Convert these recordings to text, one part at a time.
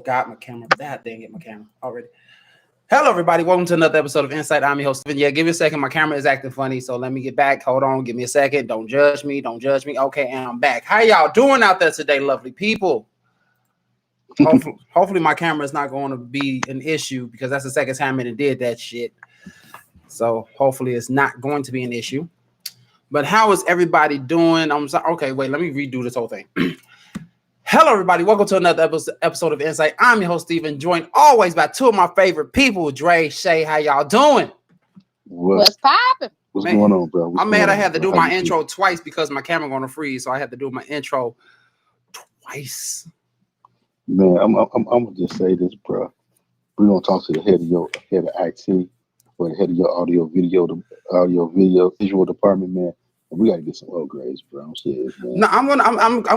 forgot my camera. That dang it, my camera already. Hello, everybody. Welcome to another episode of En-Syte. I'm your host. Yeah, give me a second. My camera is acting funny, so let me get back. Hold on. Give me a second. Don't judge me. Don't judge me. Okay, and I'm back. How y'all doing out there today, lovely people? Hopefully my camera is not going to be an issue because that's the second time it did that shit. So hopefully it's not going to be an issue. But how is everybody doing? I'm sorry. Okay, wait. Let me redo this whole thing. Hello, everybody. Welcome to another episode of En-Syte. I'm your host, Steven, joined always by two of my favorite people, Dre, Shay. How y'all doing? What's poppin'? What's going on, bro? I'm mad I had to do my intro twice because my camera going to freeze, so I had to do my intro twice. Man, I'm gonna just say this, bro. We're gonna talk to the head of IT, or the head of your audio video visual department, man. And we gotta get some upgrades, bro. I'm serious, man. No, I'm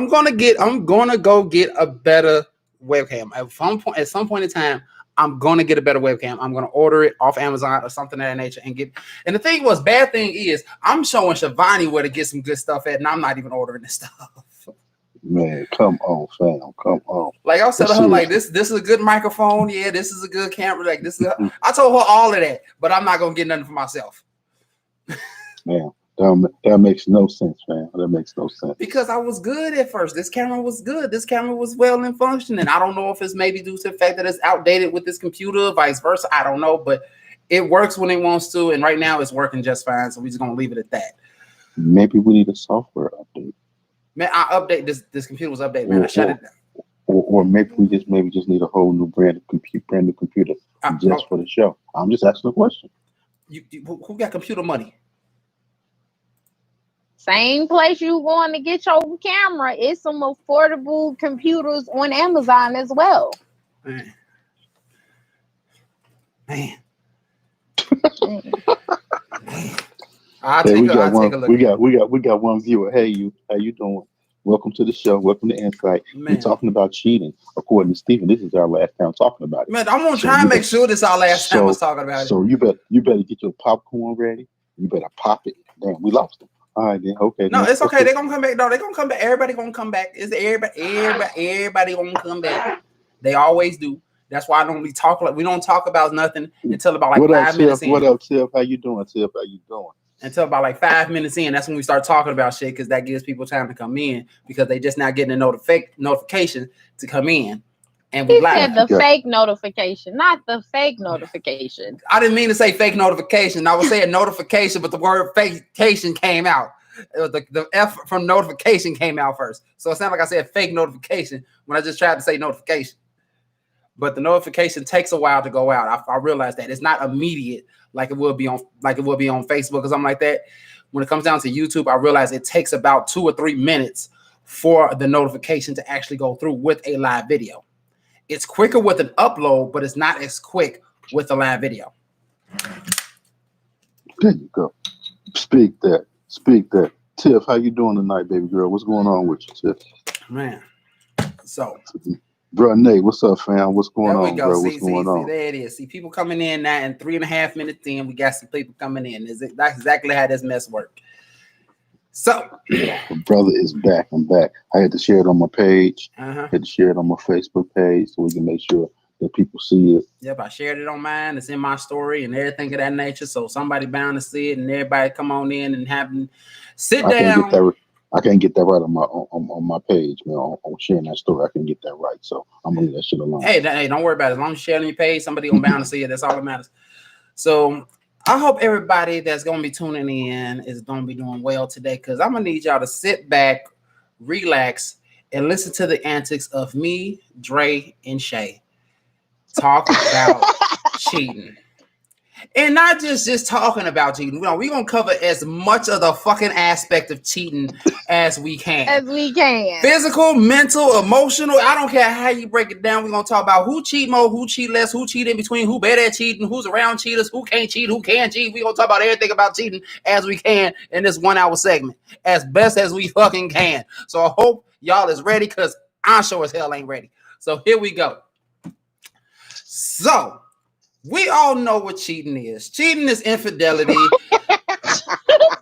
gonna go get a better webcam. At some point in time, I'm gonna get a better webcam. I'm gonna order it off Amazon or something of that nature and get. And the bad thing is, I'm showing Shivani where to get some good stuff at, and I'm not even ordering this stuff. Man, come on, fam. Come on. Like I said to her, like this is a good microphone. Yeah, this is a good camera. Like this is. I told her all of that, but I'm not gonna get nothing for myself. Man, that makes no sense, man. That makes no sense. Because I was good at first. This camera was good. This camera was well in functioning. I don't know if it's maybe due to the fact that it's outdated with this computer, vice versa. I don't know, but it works when it wants to, and right now it's working just fine. So we're just gonna leave it at that. Maybe we need a software update. Man, I update this computer was updated, man. I shut it down. Or maybe we just need a whole new brand new computer just for the show. I'm just asking a question. Who got computer money? Same place you going to get your camera. It's some affordable computers on Amazon as well. Man. I'll take a look. We got one viewer. Hey, how you doing? Welcome to the show. Welcome to En-Syte. We're talking about cheating. According to Stephen, this is our last time talking about it. Man, I'm gonna try and make sure this is our last time was talking about it. So you better get your popcorn ready. You better pop it. Damn, we lost them. All right, then. Okay. No, it's okay. They're gonna come back. No, they're gonna come back. Everybody gonna come back. Everybody gonna come back. They always do. That's why we don't talk about nothing until about like 5 minutes in. What up, Tiff? How you doing, Tiff? How you doing? Until about like 5 minutes in, that's when we start talking about shit because that gives people time to come in because they just not getting a notification to come in. And we said the fake notification, not the fake notification. I didn't mean to say fake notification. I was saying notification, but the word fakecation came out. The F from notification came out first. So it's not like I said fake notification when I just tried to say notification. But the notification takes a while to go out. I realize that it's not immediate like it will be on Facebook or something like that. When it comes down to YouTube, I realize it takes about 2 or 3 minutes for the notification to actually go through with a live video. It's quicker with an upload, but it's not as quick with a live video. There you go. Speak that. Tiff, how you doing tonight, baby girl? What's going on with you, Tiff? Man, so. Bro, Nate, what's up, fam? What's going on, go. Bro? What's going on? There it is. See, people coming in now, and 3.5 minutes in, we got some people coming in. That's exactly how this mess works. So, the brother is back. I'm back. I had to share it on my page. Had to share it on my Facebook page so we can make sure that people see it. Yep, I shared it on mine. It's in my story and everything of that nature. So somebody bound to see it, and everybody come on in and have them sit down. I can't get that right on my page, man. On sharing that story, I can get that right. So I'm gonna leave that shit alone. Hey, don't worry about it. As long as you share on your page, somebody gonna bound to see it. That's all that matters. So I hope everybody that's gonna be tuning in is gonna be doing well today, because I'm gonna need y'all to sit back, relax, and listen to the antics of me, Dre, and Shay talk about cheating. And not just talking about cheating. We're going to cover as much of the fucking aspect of cheating as we can. Physical, mental, emotional. I don't care how you break it down. We're going to talk about who cheat more, who cheat less, who cheat in between, who better at cheating, who's around cheaters, who can't cheat, who can cheat. We're going to talk about everything about cheating as we can in this 1 hour segment. As best as we fucking can. So I hope y'all is ready, because I sure as hell ain't ready. So here we go. So we all know what cheating is. Cheating is infidelity.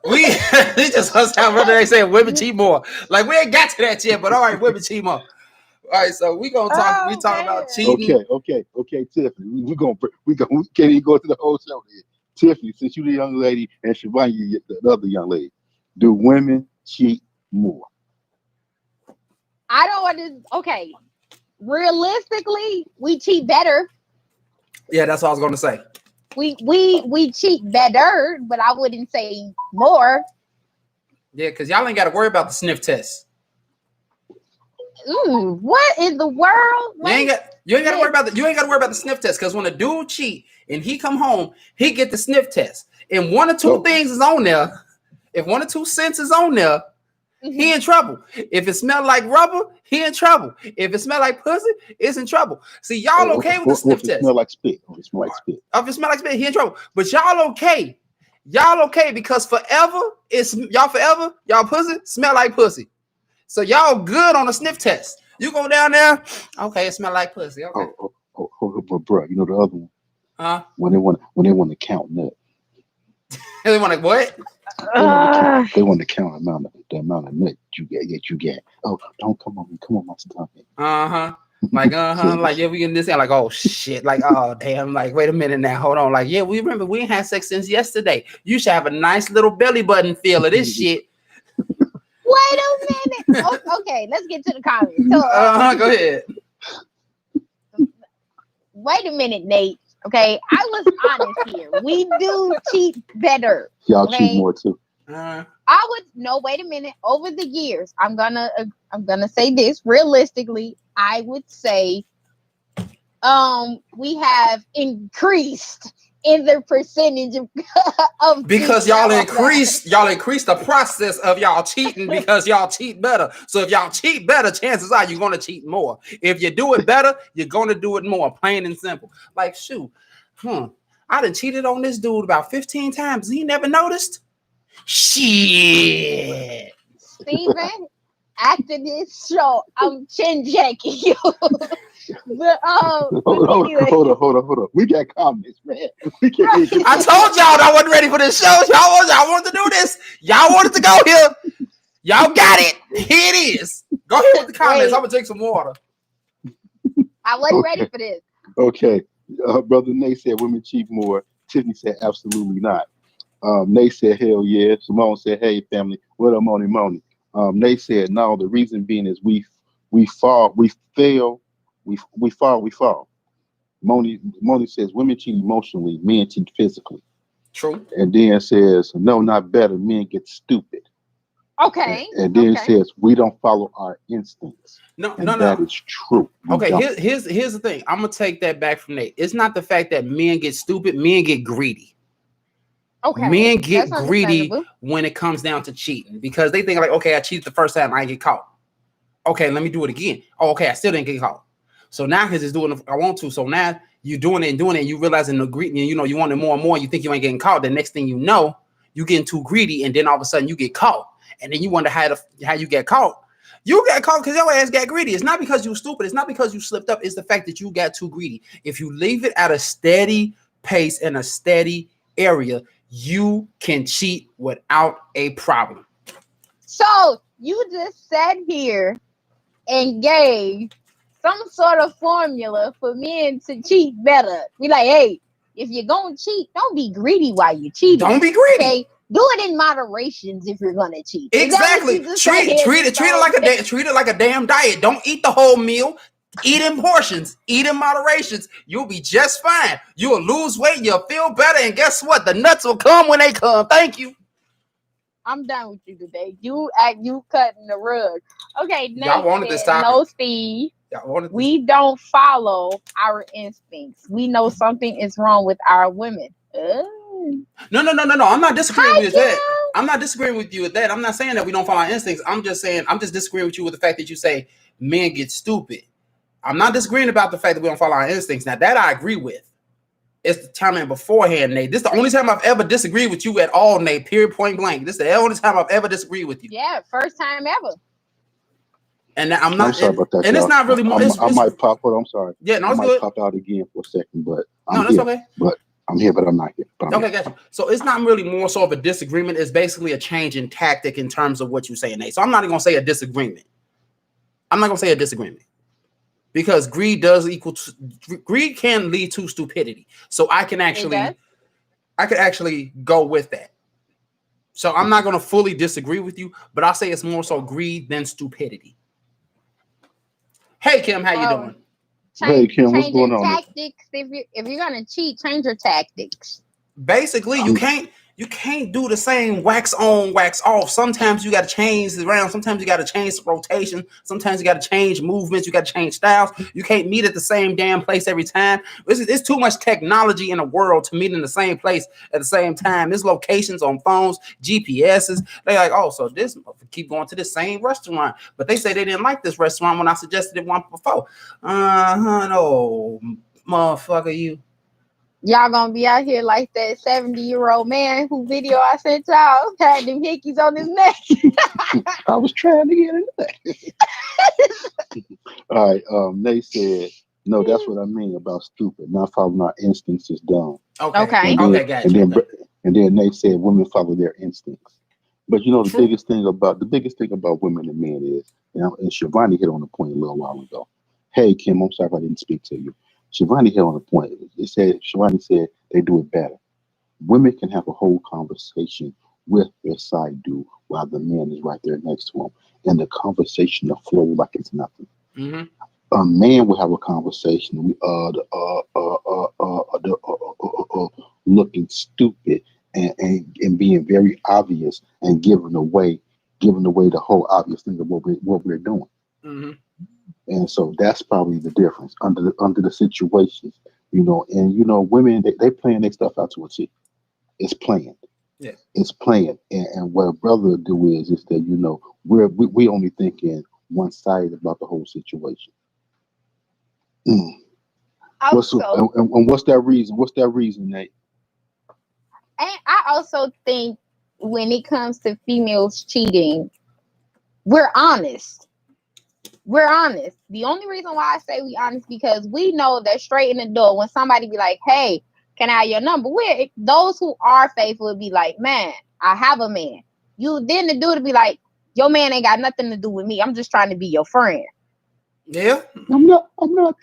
we just us how they say women cheat more. Like, we ain't got to that yet, but all right, women cheat more. All right, so we gonna talk. We talking about cheating. Okay, Tiffany. We gonna can't even go to the whole show here. Tiffany, since you the young lady and Shivani, the other young lady, do women cheat more? I don't want to. Okay, realistically, we cheat better. Yeah, that's what I was gonna say. We cheat better, but I wouldn't say more. Yeah, because y'all ain't got to worry about the sniff test. Ooh, what in the world? You ain't got to worry about the sniff test, because when a dude cheat and he come home, he get the sniff test. And one or two things is on there. If one or two cents is on there, he in trouble. If it smell like rubber, he in trouble. If it smell like pussy, it's in trouble. See, y'all okay with the sniff test? If it smell like spit. If it smell like spit. If it smell like spit, he in trouble. But y'all okay. Y'all okay because forever, y'all pussy smell like pussy. So y'all good on a sniff test. You go down there, okay, it smell like pussy. Okay. But bro, you know the other one? Huh? When they want to count nut. They want to what? They want to count the amount of nut you get. Oh, don't come on me, come on my stomach. Like yeah, we in this and like, oh shit, like, oh damn, like, wait a minute now, hold on, like, yeah, we remember we ain't had sex since yesterday. You should have a nice little belly button feel of this shit. Wait a minute. Okay, let's get to the comments. So, go ahead. Wait a minute, Nate. Okay, I was honest here. We do cheat better. Y'all cheat more too. Wait a minute. Over the years, I'm gonna say this realistically. I would say, we have increased in the percentage of because y'all increased the process of y'all cheating because y'all cheat better. So if y'all cheat better, chances are you're gonna cheat more. If you do it better, you're gonna do it more. Plain and simple. Like, shoot, I done cheated on this dude about 15 times. He never noticed. Shit. Steven, after this show, I'm chin jacking you. But hold on. We got comments, man. I told y'all I wasn't ready for this show. Y'all wanted to do this. Y'all wanted to go here. Y'all got it. Here it is. Go ahead with the comments. I'm gonna take some water. I wasn't ready for this. Okay. Brother Nate said women cheat more. Tiffany said absolutely not. Nate said hell yeah. Simone said hey family. What up, Moni? Nate said no. The reason being is we fall. Moni says women cheat emotionally, men cheat physically. True. And then says no, not better. Men get stupid. Okay. And then says we don't follow our instincts. No. That is true. Okay, here's the thing. I'm gonna take that back from Nate. It's not the fact that men get stupid, men get greedy. Okay. Men get greedy when it comes down to cheating because they think like, okay, I cheated the first time, I didn't get caught. Okay, let me do it again. Oh, okay, I still didn't get caught. So now because it's doing I want to. So now you're doing it, and you realizing the greedy, you want it more and more. You think you ain't getting caught. The next thing you know, you getting too greedy, and then all of a sudden you get caught. And then you wonder how you get caught. You got caught because your ass got greedy. It's not because you stupid. It's not because you slipped up. It's the fact that you got too greedy. If you leave it at a steady pace in a steady area, you can cheat without a problem. So you just sat here and gave some sort of formula for men to cheat better. Be like, hey, if you're going to cheat, don't be greedy while you cheat. Don't be greedy. Okay? Do it in moderations if you're gonna cheat. Exactly. Treat it like a damn diet. Don't eat the whole meal. Eat in portions. Eat in moderations. You'll be just fine. You'll lose weight. You'll feel better. And guess what? The nuts will come when they come. Thank you. I'm done with you today. You cutting the rug. Okay, y'all wanted this topic. No, Steve. We don't follow our instincts. We know something is wrong with our women. No. I'm not disagreeing with that. I'm not disagreeing with you with that. I'm not saying that we don't follow our instincts. I'm just disagreeing with you with the fact that you say men get stupid. I'm not disagreeing about the fact that we don't follow our instincts. Now that I agree with. It's the time beforehand, Nate. This is the only time I've ever disagreed with you at all, Nate. Period, point blank. This is the only time I've ever disagreed with you. Yeah, first time ever. And I'm not. I'm sorry about that. And y'all. It's not really more. I might pop out. I'm sorry. Yeah, no, I it's might good. pop out again for a second, but that's okay. But I'm here, but I'm not here. Okay, gotcha. So it's not really more so of a disagreement. It's basically a change in tactic in terms of what you're saying, Nate. So I'm not even gonna say a disagreement. because greed does equal to, greed can lead to stupidity. So I can actually go with that. So I'm not going to fully disagree with you, but I'll say it's more so greed than stupidity. Hey Kim, how you doing? Hey Kim, what's Change your going on? tactics. If you're gonna cheat, change your tactics. Basically, you can't do the same wax on, wax off. Sometimes you got to change the round. Sometimes you got to change the rotation. Sometimes you got to change movements. You got to change styles. You can't meet at the same damn place every time. It's too much technology in the world to meet in the same place at the same time. There's locations on phones, GPSs. They're like, oh, so this keep going to the same restaurant, but they say they didn't like this restaurant when I suggested it one before. No, motherfucker, you. Y'all gonna be out here like that 70-year-old man who video I sent y'all had them hickeys on his neck. I was trying to get into that. All right. They said, no, that's what I mean about stupid. Not following our instincts is dumb. Okay. And then they said women follow their instincts. But you know the biggest thing about women and men is, and Shivani hit on the point a little while ago. Hey Kim, I'm sorry if I didn't speak to you. Shivani hit on the point. Shivani said they do it better. Women can have a whole conversation with their side dude while the man is right there next to them, and the conversation will flow like it's nothing. Mm-hmm. A man will have a conversation, looking stupid and being very obvious and giving away the whole obvious thing of what we're doing. Mm-hmm. And so that's probably the difference under the situations, and women they plan their stuff out to a T. It's planned. Yeah. It's planned. And what a brother do is that we only thinking one sided about the whole situation. Mm. What's that reason? What's that reason, Nate? And I also think when it comes to females cheating, we're honest. We're honest. The only reason why I say we honest because we know that straight in the door when somebody be like, "Hey, can I have your number?" Those who are faithful would be like, "Man, I have a man." You then the dude to be like, "Your man ain't got nothing to do with me. I'm just trying to be your friend." Yeah. I'm not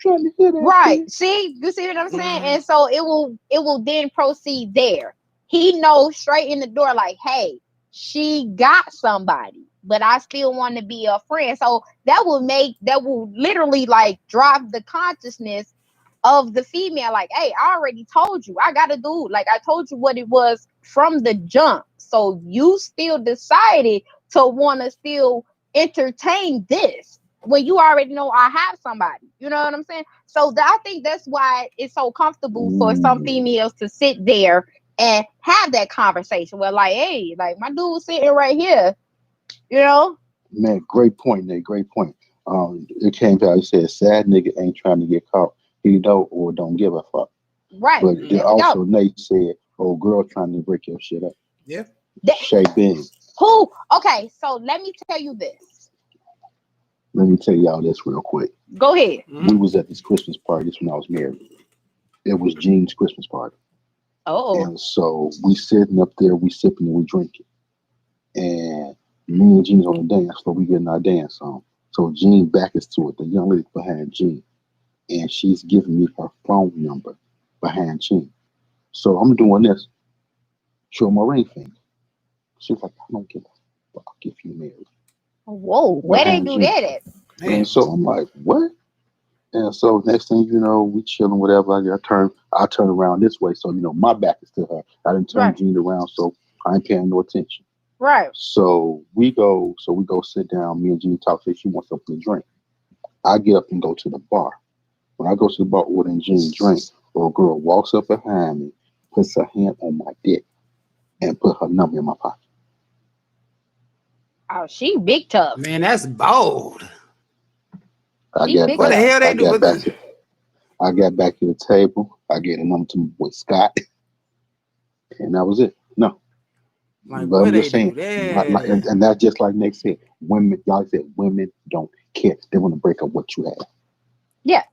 trying to hear that. Right. Thing. See, you see what I'm saying? And so it will then proceed there. He knows straight in the door, like, hey, she got somebody, but I still want to be a friend. So that will literally like drop the consciousness of the female, like, hey, I already told you, I got a dude. Like I told you what it was from the jump. So you still decided to want to still entertain this when you already know I have somebody. You know what I'm saying? So I think that's why it's so comfortable for some females to sit there and have that conversation where like, hey, like my dude's sitting right here, you know? Man, great point, Nate. Great point. It came out, it said, sad nigga ain't trying to get caught. He don't or don't give a fuck. Right. But then also Nate said, oh, girl trying to break your shit up. Yeah. Shay Ben. Who? Okay, so let me tell you this. Let me tell y'all this real quick. Go ahead. We was at this Christmas party. This when I was married. It was Jean's Christmas party. Oh. And so we sitting up there, we sipping and we drinking. And me and Jean's on the dance floor, we getting our dance on. So Jean back is to it, the young lady behind Jean. And she's giving me her phone number behind Jean. So I'm doing this. Show my ring finger. She's like, I don't give a fuck if you married. Whoa, where they do that at? And so I'm like, what? And so next thing you know, we chilling, whatever. I turn around this way. So, my back is to her. I didn't turn Jean around, so I ain't paying no attention. Right. So we go sit down. Me and Jean talk. Say she wants something to drink. I get up and go to the bar. When I go to the bar ordering Jean drink, a girl walks up behind me, puts her hand on my dick, and put her number in my pocket. Oh, she big tough. Man, that's bold. What the hell they do with this? I got back to the table. I gave a number to my boy Scott, and that was it. No, like but what I'm they just saying, do? Yeah. and that's just like Nick said. Y'all said women don't care. They want to break up what you have. Yeah,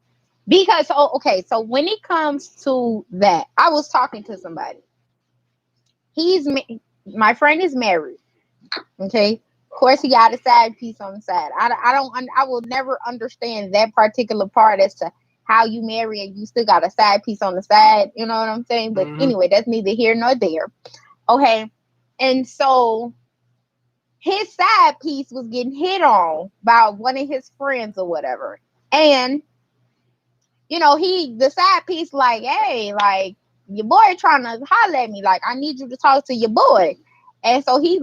because so when it comes to that, I was talking to somebody. My friend is married. Okay, course, he got a side piece on the side. I will never understand that particular part as to how you marry and you still got a side piece on the side. You know what I'm saying? But anyway, that's neither here nor there. Okay. And so his side piece was getting hit on by one of his friends or whatever. And, the side piece like, hey, like, your boy trying to holler at me. Like, I need you to talk to your boy. And so he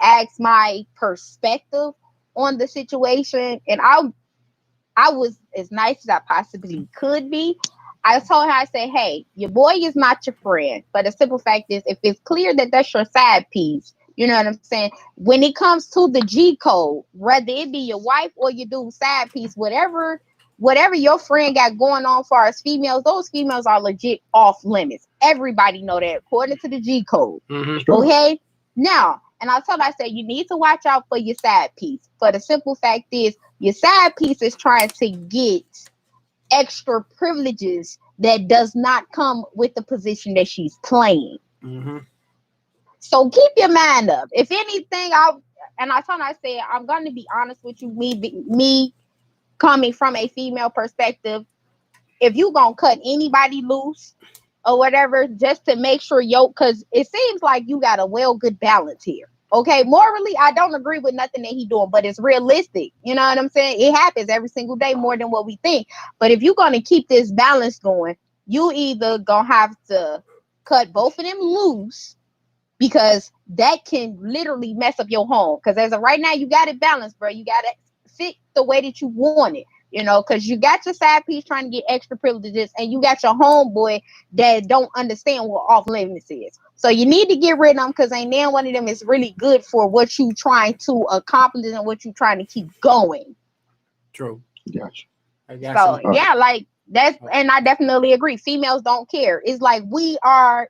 asked my perspective on the situation. And I was as nice as I possibly could be. I told her, I said, hey, your boy is not your friend. But the simple fact is, if it's clear that that's your side piece, you know what I'm saying? When it comes to the G code, whether it be your wife or your dude's side piece, whatever your friend got going on for as females, those females are legit off limits. Everybody know that according to the G code. Okay? Now, and I told her, I said, you need to watch out for your side piece. For the simple fact is, your side piece is trying to get extra privileges that does not come with the position that she's playing. So keep your mind up. If anything, I told her, I said, I'm going to be honest with you, me coming from a female perspective, if you going to cut anybody loose or whatever, just to make sure because it seems like you got a good balance here. Okay, morally, I don't agree with nothing that he doing, but it's realistic. You know what I'm saying? It happens every single day more than what we think. But if you're going to keep this balance going, you either going to have to cut both of them loose, because that can literally mess up your home. Because as of right now, you got it balanced, bro. You got it fit the way that you want it, because you got your side piece trying to get extra privileges, and you got your homeboy that don't understand what off limits is. So you need to get rid of them, because ain't now one of them is really good for what you trying to accomplish and what you trying to keep going. True. Gotcha. So yeah, like that's, and I definitely agree. Females don't care. It's like we are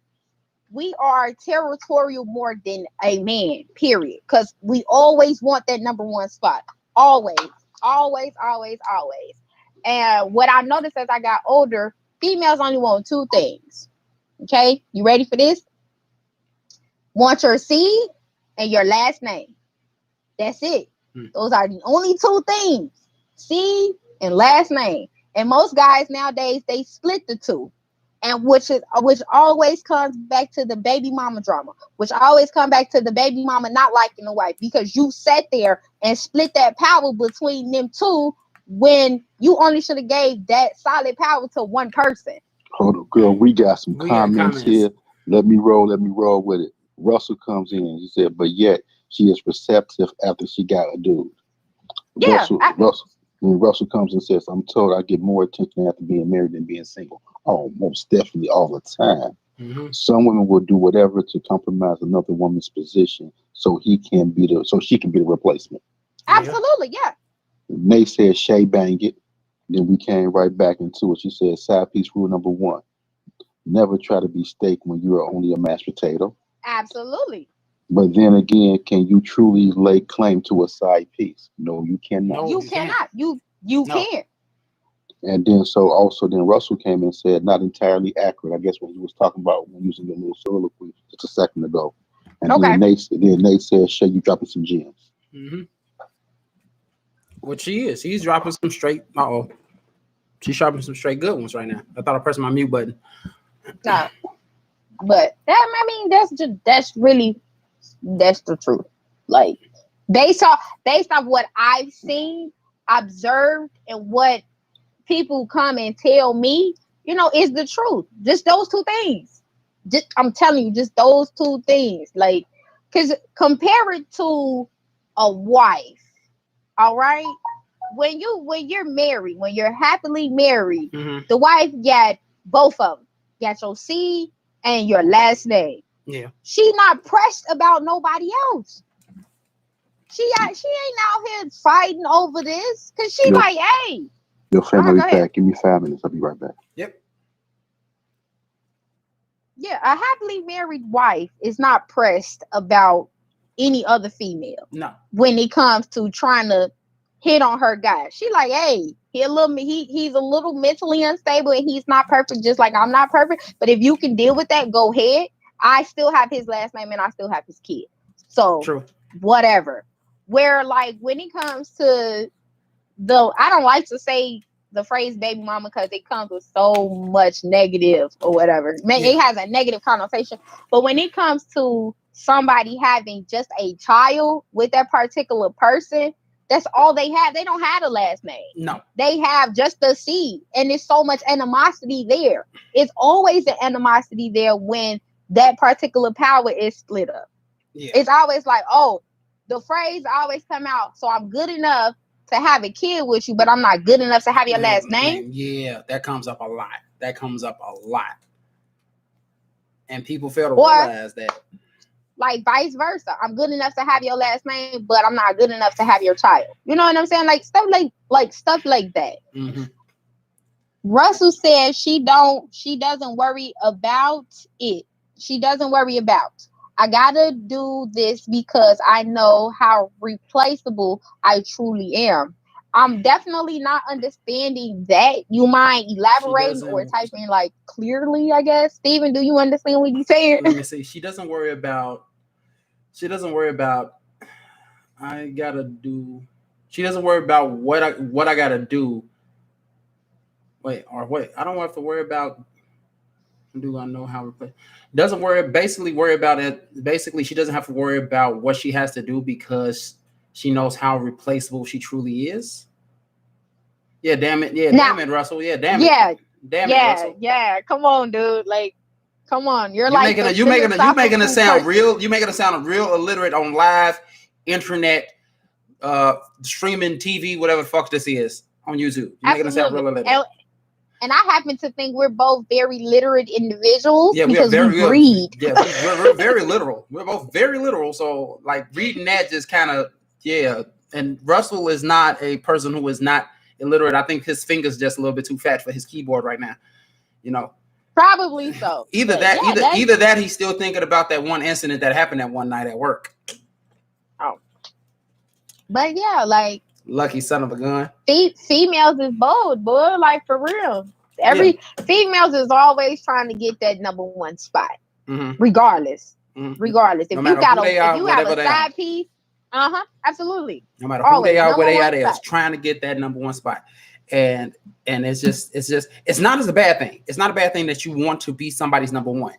territorial more than a man, period. Because we always want that number one spot. Always. And what I noticed as I got older, females only want two things. Okay? You ready for this? Want your seed and your last name. That's it. Those are the only two things. Seed and last name. And most guys nowadays, they split the two. And which always comes back to the baby mama drama, which always come back to the baby mama not liking the wife, because you sat there and split that power between them two when you only should have gave that solid power to one person. Hold on, girl. We got some comments here. Let me roll with it. Russell comes in. He said, but yet she is receptive after she got a dude. Yeah. Russell comes and says, I'm told I get more attention after being married than being single. Oh, most definitely, all the time. Some women will do whatever to compromise another woman's position so she can be the replacement. Absolutely, yeah. Nate said, Shay bang it. Then we came right back into it. She said, side piece rule number 1. Never try to be steak when you are only a mashed potato. Absolutely. But then again, can you truly lay claim to a side piece? No, you cannot. No, you cannot. You can't. And then then Russell came and said, not entirely accurate. I guess what he was talking about when using the little soliloquy just a second ago. And then Nate said, Shay, you dropping some gems. What she is. She's dropping some straight. She's dropping some straight good ones right now. I thought I pressed my mute button. No. But that's the truth. Like based off what I've seen, observed, and what people come and tell me, is the truth. Just those two things. I'm telling you, just those two things. Like, because compare it to a wife. All right, when you're married, when you're happily married, the wife got both of them. Got your seed and your last name. Yeah. She not pressed about nobody else. She ain't out here fighting over this, because she like, hey. Your family back. Give me 5 minutes. I'll be right back. Yep. Yeah, a happily married wife is not pressed about any other female. No. When it comes to trying to hit on her guy, she like, hey, he's a little mentally unstable and he's not perfect, just like I'm not perfect. But if you can deal with that, go ahead. I still have his last name and I still have his kid. So true. whatever. Where like when it comes to I don't like to say the phrase baby mama because it comes with so much negative or whatever. It has a negative connotation. But when it comes to somebody having just a child with that particular person, that's all they have. They don't have a last name. No. They have just the seed. And there's so much animosity there. It's always an animosity there when that particular power is split up. Yeah. It's always like, oh, the phrase always come out, so I'm good enough to have a kid with you, but I'm not good enough to have your last name. Yeah, that comes up a lot. And people fail to realize that. Like vice versa. I'm good enough to have your last name, but I'm not good enough to have your child. You know what I'm saying? Like stuff like that. Mm-hmm. Russell said she doesn't worry about it. She doesn't worry about. I gotta do this because I know how replaceable I truly am. I'm definitely not understanding that. You mind elaborating or typing like clearly, I guess? Steven, do you understand what he's saying? Let me see. She doesn't worry about I gotta do. She doesn't worry about what I gotta do. Wait, I don't have to worry about. Do I know how to doesn't worry about it. Basically, she doesn't have to worry about what she has to do because she knows how replaceable she truly is. Yeah, damn it. Yeah, damn it, Russell. Yeah, damn it. Yeah, damn it, Russell. Yeah. Come on, dude. Like, come on. You're like you making it sound real. You making it sound real illiterate on live internet, streaming TV, whatever the fuck this is on YouTube. You're making it sound real illiterate. And I happen to think we're both very literate individuals because we read. Yeah, we're very literal. We're both very literal. So like reading that just kind of, yeah. And Russell is not a person who is not illiterate. I think his fingers just a little bit too fat for his keyboard right now. You know. Probably so. Either that he's still thinking about that one incident that happened that one night at work. Oh. But yeah, like lucky son of a gun. Females is bold, boy. Like for real. Females is always trying to get that number one spot, regardless. Mm-hmm. Regardless, if you have a side piece, absolutely. No matter who they are, where they are, is trying to get that number one spot, and it's not as a bad thing. It's not a bad thing that you want to be somebody's number one.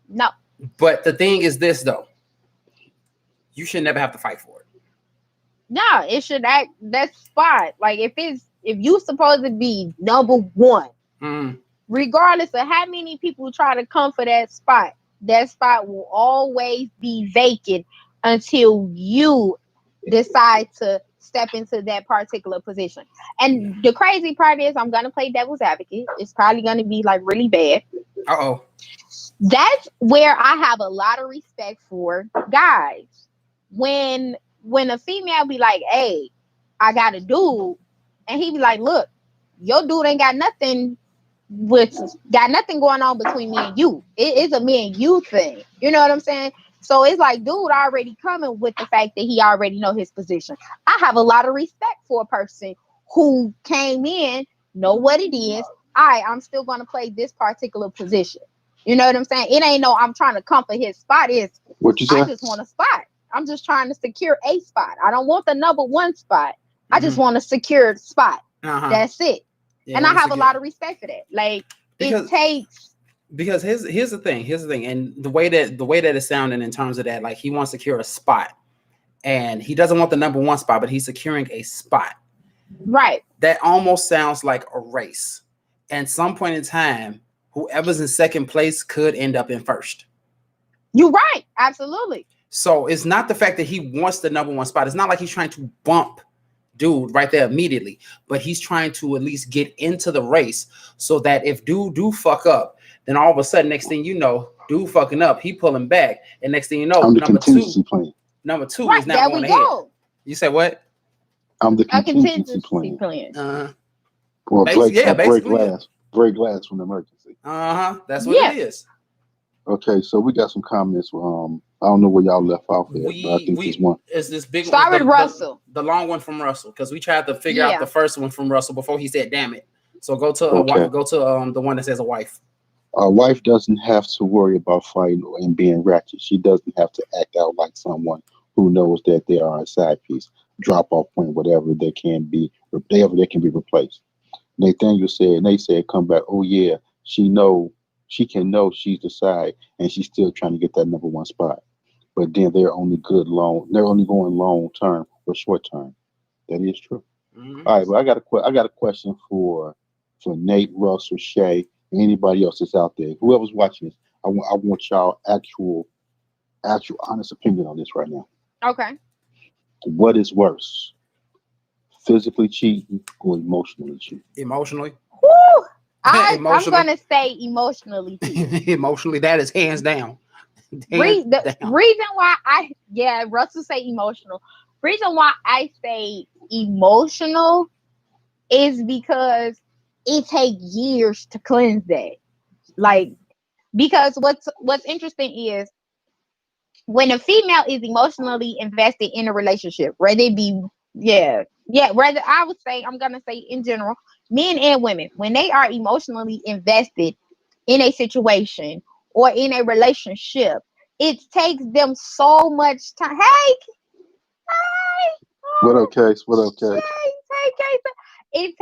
No. But the thing is this though, you should never have to fight for it. No, it should act that spot. Like if you supposed to be number one, regardless of how many people try to come for that spot will always be vacant until you decide to step into that particular position. And the crazy part is I'm gonna play devil's advocate. It's probably gonna be like really bad. Uh-oh. That's where I have a lot of respect for guys. When a female be like, hey, I got a dude, and he be like, look, your dude ain't got nothing going on between me and you. It's a me and you thing. You know what I'm saying? So it's like, dude already coming with the fact that he already know his position. I have a lot of respect for a person who came in, know what it is. I'm still going to play this particular position. You know what I'm saying? It ain't no, I'm trying to come for his spot. It's what you say? I just want a spot. I'm just trying to secure a spot. I don't want the number one spot. I just want a secured spot. That's it. Yeah, and I have a lot of respect for that. Like because here's the thing, and the way that it's sounding in terms of that, like he wants to secure a spot, and he doesn't want the number one spot, but he's securing a spot. Right. That almost sounds like a race. And some point in time, whoever's in second place could end up in first. You're right. Absolutely. So it's not the fact that he wants the number one spot. It's not like he's trying to bump dude right there immediately, but he's trying to at least get into the race so that if dude do fuck up, then all of a sudden, next thing you know, dude fucking up, he pulling back, and next thing you know, number two right, is now going ahead. You said what? I'm the contingency plan. Well, break glass from the emergency. That's what it is. Okay, so we got some comments. I don't know where y'all left off at, but I think this one. It's this big one. Start with Russell. The long one from Russell, because we tried to figure out the first one from Russell before he said, damn it. So go to the one that says a wife. A wife doesn't have to worry about fighting and being ratchet. She doesn't have to act out like someone who knows that they are a side piece, drop off point, whatever they can be, whatever they can be replaced. Nathaniel said, and they said, come back. Oh yeah, she can know she's the side, and she's still trying to get that number one spot. But then they're only good long. They're only going long term or short term. That is true. Mhm. All right, but I got a question for Nate, Russell, Shay, and anybody else that's out there. Whoever's watching this, I want y'all actual honest opinion on this right now. Okay. What is worse, physically cheating or emotionally cheating? Emotionally, Woo! I'm emotionally, gonna say emotionally cheating. emotionally, that is hands down, hands The down. reason why Russell say emotional. Reason why I say emotional is because it takes years to cleanse that. Like, because what's interesting is when a female is emotionally invested in a relationship, whether it be whether I would say I'm gonna say in general, men and women, when they are emotionally invested in a situation or in a relationship, it takes them so much time. Hey, hey, What oh, up, Case? What up, Case? hey, Casey. It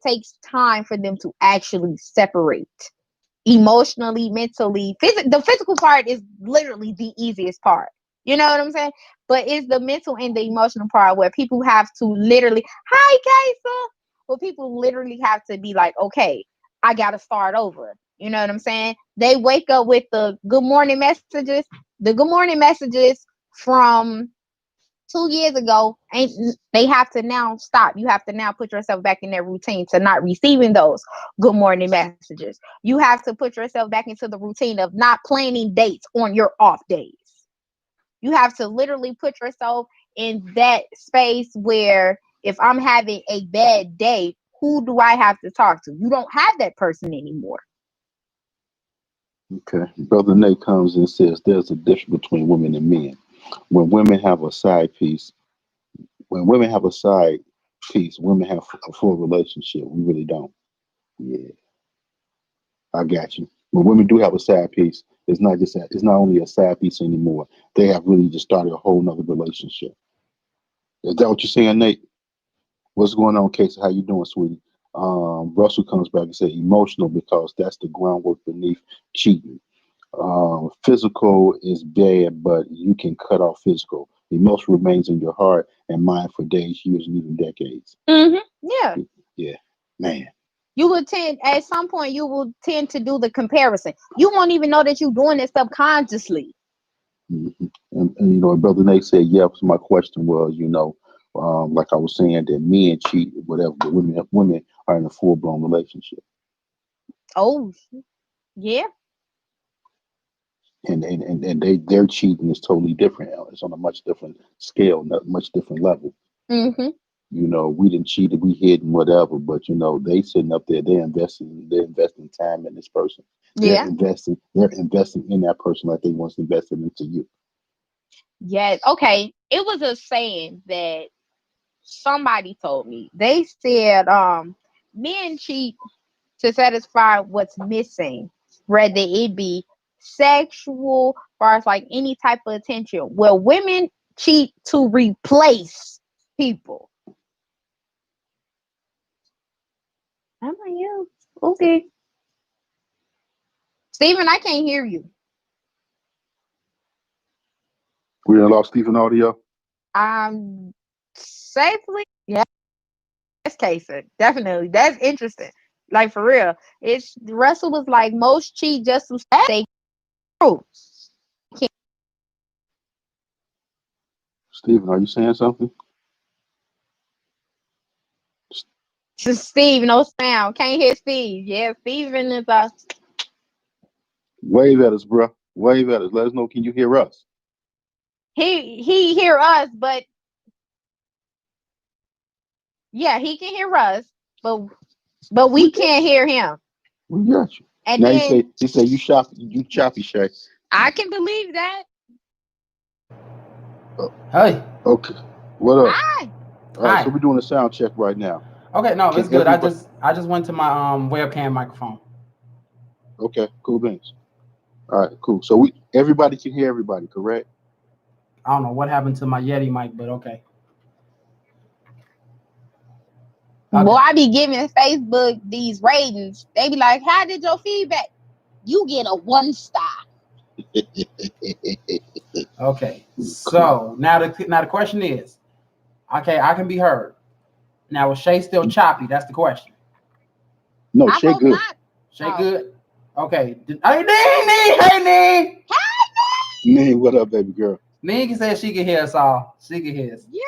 takes time for them to actually separate emotionally, mentally. The physical part is literally the easiest part. You know what I'm saying? But it's the mental and the emotional part where people have to literally, hi, Kaisa. Well, people literally have to be like, okay, I got to start over. You know what I'm saying? They wake up with the good morning messages, from 2 years ago, ain't they have to now stop. You have to now put yourself back in their routine to not receiving those good morning messages. You have to put yourself back into the routine of not planning dates on your off days. You have to literally put yourself in that space where if I'm having a bad day, who do I have to talk to? You don't have that person anymore. Okay. Brother Nate comes and says there's a difference between women and men. When women have a side piece, when women have a side piece, women have a full relationship. We really don't. Yeah, I got you. When women do have a side piece, it's not only a side piece anymore. They have really just started a whole nother relationship. Is that what you're saying, Nate? What's going on, Casey? How you doing, sweetie? Russell comes back and says emotional because that's the groundwork beneath cheating. Physical is bad, but you can cut off physical. Emotion remains in your heart and mind for days, years, and even decades. Yeah. Yeah, man. You will tend at some point you will tend to do the comparison. You won't even know that you're doing it subconsciously. hmm and Brother Nate said, yeah. So my question was, like I was saying, that men cheat, whatever, but women are in a full blown relationship, Oh, yeah. and their cheating is totally different. It's on a much different scale, not much different level. Mm-hmm. We didn't cheat, we hid and whatever, but they sitting up there, they're investing time in this person. Yeah. They're investing in that person like they once invested into you. Yes. Okay. It was a saying that somebody told me. They said, men cheat to satisfy what's missing, whether it be sexual, far as like any type of attention. Well, women cheat to replace people. I'm like, yeah, okay. Steven, I can't hear you. We done lost Stephen audio. Safely, yeah, that's Casey. Definitely. That's interesting. Like for real. It's Russell was like most cheat just to stay true. Stephen, are you saying something? Steve, no sound. Can't hear Steve. Yeah, Steven is Wave at us, bro. Wave at us. Let us know. Can you hear us? he hear us, but yeah, he can hear us, but we can't hear him. We got you. And Now then he say you choppy, Shay. I can believe that. Hey, Okay. What up? Hi. All right, so hi. we're doing a sound check right now. Okay, no, Can it's good. everybody? I just went to my webcam microphone. Okay, cool beans. All right, cool. So everybody can hear everybody, correct? I don't know what happened to my Yeti mic, but okay. Boy, Okay. I be giving Facebook these ratings. They be like, "How did your feedback?" You get a 1 star. Okay. Cool. So now the question is, okay, I can be heard. Now is Shay still choppy? That's the question. No, I Shay hope good. not. Shay Oh. good? Okay. Hey, Nee. Man, what up, baby girl? Nee said she can hear us all. She can hear us. Yeah.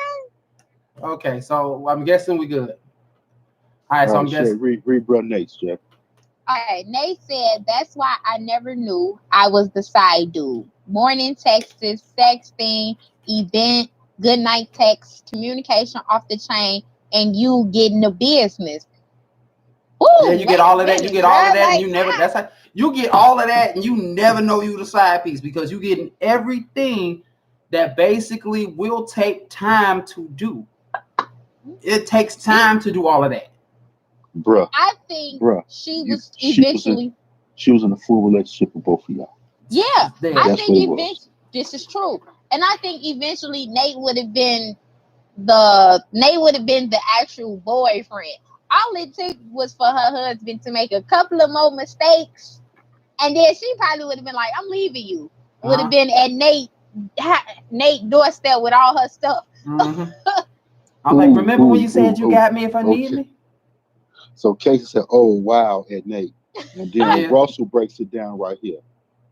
Okay, so I'm guessing we good. All right, All so right, I'm Shay, guessing. read Bro Nate's, Jack. Okay, Nate said that's why I never knew I was the side dude. Morning texts, sexting, event, good night texts, communication off the chain, and you getting the business. Ooh, Yeah, you wait get a all of that. You minute, get all of girl. that, and Like, you never. That's how you get all of that, and you never know you the side piece because you getting everything that basically will take time to do. It takes time to do all of that. Bruh, I think bruh. she was She eventually. was in a full relationship with both of y'all. Yeah, There. I That's think what it was. eventually this is true, and I think eventually Nate would have been the actual boyfriend. All it took was for her husband to make a couple of more mistakes, and then she probably would have been like, "I'm leaving you." Would have been at Nate doorstep with all her stuff. Mm-hmm. I'm like, remember when you said you got me if I need Okay. me? So Casey said, "Oh wow," at Nate, and then Yeah. Russell breaks it down right here.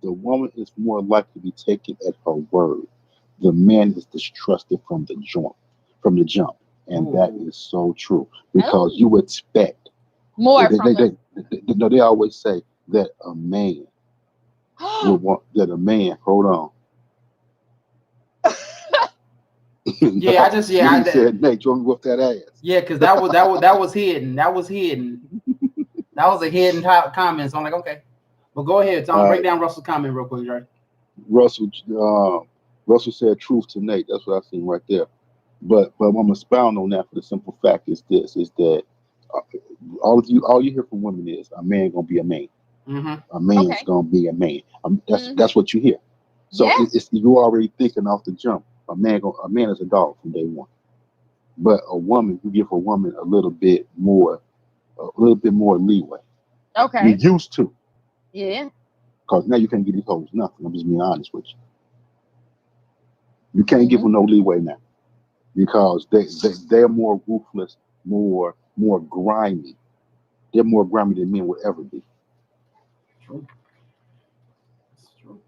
The woman is more likely to be taken at her word. The man is distrusted from the jump, and that Ooh. is so true because Ooh. you expect. More They, from they, us. no, they always say that a man would want that a man. Hold on. Yeah, I just He said, "Nate, you want me to whip that ass?" yeah, because that was hidden. That was hidden. That was a hidden comment. So I'm like, okay. But go ahead, Tom. All Break right, down Russell's comment real quick, right? Russell. Russell said, "Truth to Nate." That's what I seen right there. But I'm gonna expound on that for the simple fact is this: is that uh, all you hear from women is a man gonna be a man. Mm-hmm. A man's Okay. gonna be a man. Mhm. That's what you hear. So Yeah. it's you already thinking off the jump. A man is a dog from day one. But a woman, you give a woman a little bit more leeway. You Okay. used to, Yeah. because now you can't give these hoes nothing. I'm just being honest with you. You can't give Mhm. them no leeway now because they're more ruthless, more grimy. They're more grimy than men would ever be. True. It's true.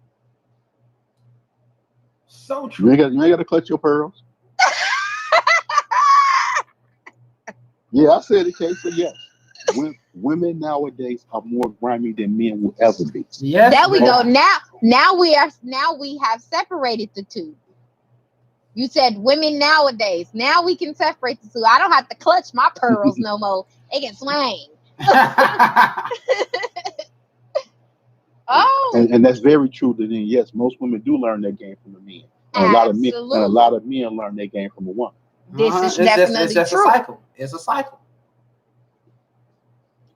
So You true. ain't got to clutch your pearls. Yeah, I said it, Casey. Yes. Women nowadays are more grimy than men will ever be. Yes, There we they go. are. Now we have separated the two. You said women nowadays. Now we can separate the two. I don't have to clutch my pearls no more. They can swing. Oh, And that's very true. That then, yes, most women do learn their game from the men, and a absolutely. lot of men learn their game from a woman. This is It's definitely just a true. cycle. It's a cycle.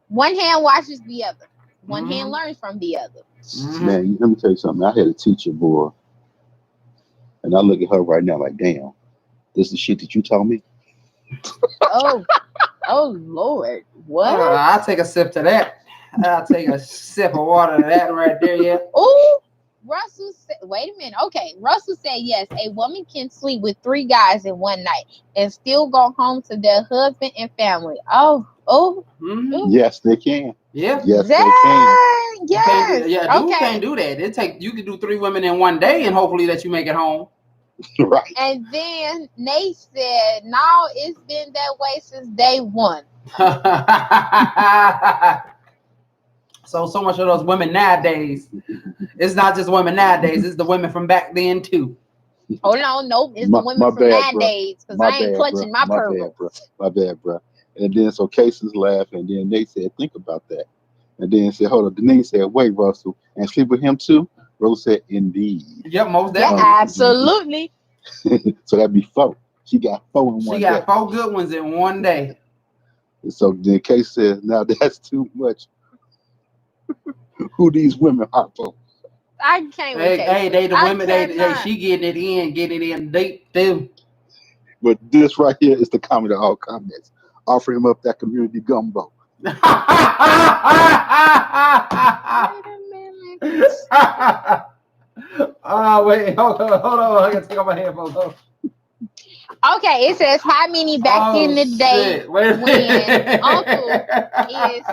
One hand washes the other. One hand Mm-hmm. learns from the other. Mm-hmm. Man, let me tell you something. I had a teacher, boy, and I look at her right now like, damn, this is shit that you taught me. Oh, oh Lord. What? I'll take a sip to that. I'll take a sip of water to that right there. Yeah. Oh, Russell said, wait a minute. Okay. Russell said, yes, a woman can sleep with 3 guys in one night and still go home to their husband and family. Oh, oh, Mm-hmm. oh. Yes, they can. Yeah. Yes, they can. Dang, You can't do yes. that. Yeah, a dude Okay. can't do that. You can do 3 women in one day, and hopefully that you make it home. Right. And then Nate said, no, it's been that way since day one. So much of those women nowadays. It's not just women nowadays. It's the women from back then too. Hold on, nope, it's the women My from bad, bro. nowadays because My I ain't bad, bro. clutching my My bad, pearls. bro. My bad, bro. And then so Casey's laughing, and then they said, think about that. And then said, hold on. Denise said, wait, Russell, and sleep with him too? Rose said, indeed. Yep, most Yeah, definitely. absolutely. So that'd be four. She got four in She one day. got 4 good ones in one day. So then Casey says, now that's too much. Who these women are for? I can't with Hey, they the I women. cannot. She getting it in deep too. But this right here is the comment of all comments. Offer him up that community gumbo. Wait a minute. Oh wait, hold on. I gotta take off my headphones. Okay, it says how many back in the day Shit. Wait a when minute. Uncle is.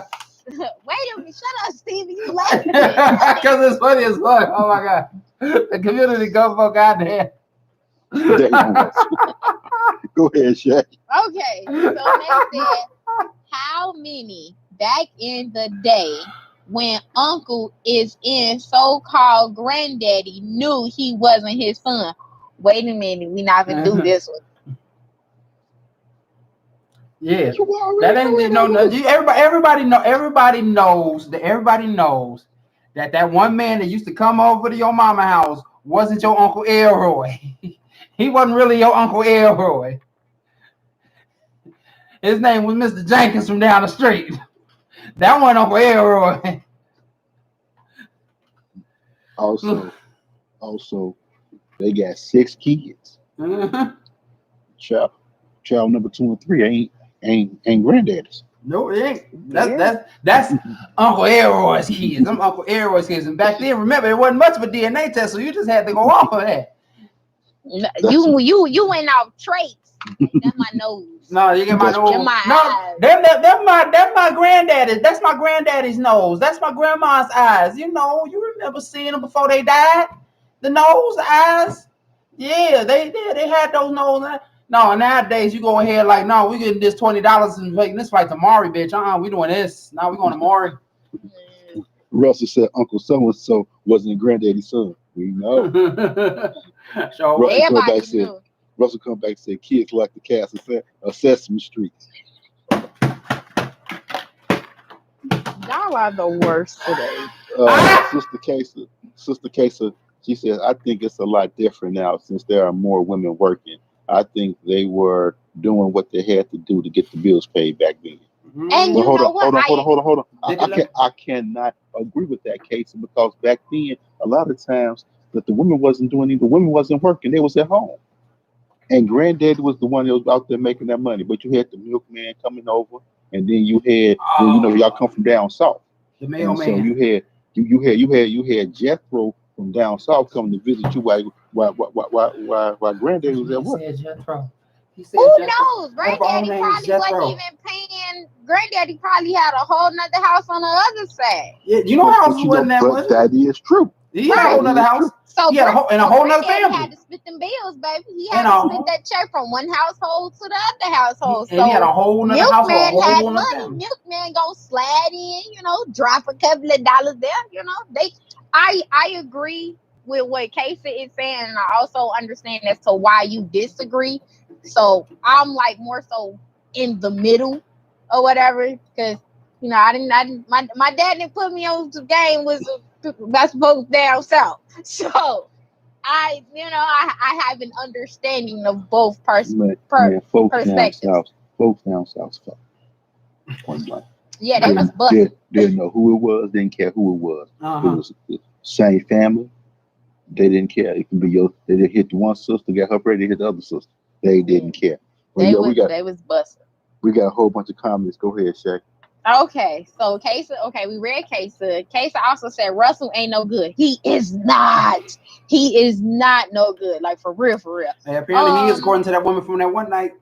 Wait a minute, shut up, Stevie. You laughing? Because it's funny as fuck. Oh my god. The community gumbo, goddamn. Damn, Russell. Go ahead, Shaq. Okay, so they said how many back in the day when Uncle is in so-called granddaddy knew he wasn't his son. Wait a minute, we not gonna do this one. Yeah, You that already ain't know no. it. Everybody knows that one man that used to come over to your mama house wasn't your Uncle Elroy. He wasn't really your Uncle Elroy. His name was Mr. Jenkins from down the street. That wasn't Uncle Elroy. Also, they got 6 kids. Child number 2 and 3 ain't granddaddies. No, it ain't. That's Uncle Elroy's kids. Them Uncle Elroy's kids. And back then, remember, it wasn't much of a DNA test, so you just had to go off of that. You went off traits. That's my nose. No, you get my nose. Them my No, eyes. that's my granddaddy. That's my granddaddy's nose. That's my grandma's eyes. You know, you remember seeing them before they died? The nose, eyes. Yeah, they had those noses. No, nowadays you go ahead like, no, we getting this $20 and making this fight to Maury, bitch. We doing this. Now we going to Maury. Russell said Uncle so-and-so wasn't granddaddy's son. We know. So Russell come back and said kids like the cast of Sesame Street. Y'all are the worst today. Sister Kesa, she says, I think it's a lot different now since there are more women working. I think they were doing what they had to do to get the bills paid back then. And But hold on. I cannot agree with that case because back then, a lot of times that the women wasn't doing either. Women wasn't working; they was at home, and Granddaddy was the one that was out there making that money. But you had the milkman coming over, and then you had, y'all come from down south, the mailman. So you had Jethro from down south coming to visit you while Granddaddy was at work. He said Jethro. Who knows? Granddaddy probably wasn't even paying. Granddaddy probably had a whole nother house on the other side. Yeah, you know how else wasn't that much? That is true. He had a whole nother house. So he had a whole nother family. Had to split them bills, baby. He had to split that check from one household to the other household. He had a whole nother household. Milkman had money. Milkman go slide in, drop a couple of dollars there. I agree with what Casey is saying, and I also understand as to why you disagree. So I'm like more so in the middle or whatever, because my dad didn't put me on the game was that's both down south. So I have an understanding of both perspectives. Folks down south. Point blank. Yeah, they was busted. Didn't know who it was. Didn't care who it was. Uh-huh. It was the same family. They didn't care. It could be they didn't hit the one sister, got her pregnant, hit the other sister. They didn't care. They was busted. We got a whole bunch of comments. Go ahead, Shaq. Okay, so we read Kesa. Kesa also said Russell ain't no good. He is not. He is not no good. Like for real. Hey, apparently he is, according to that woman from that one night.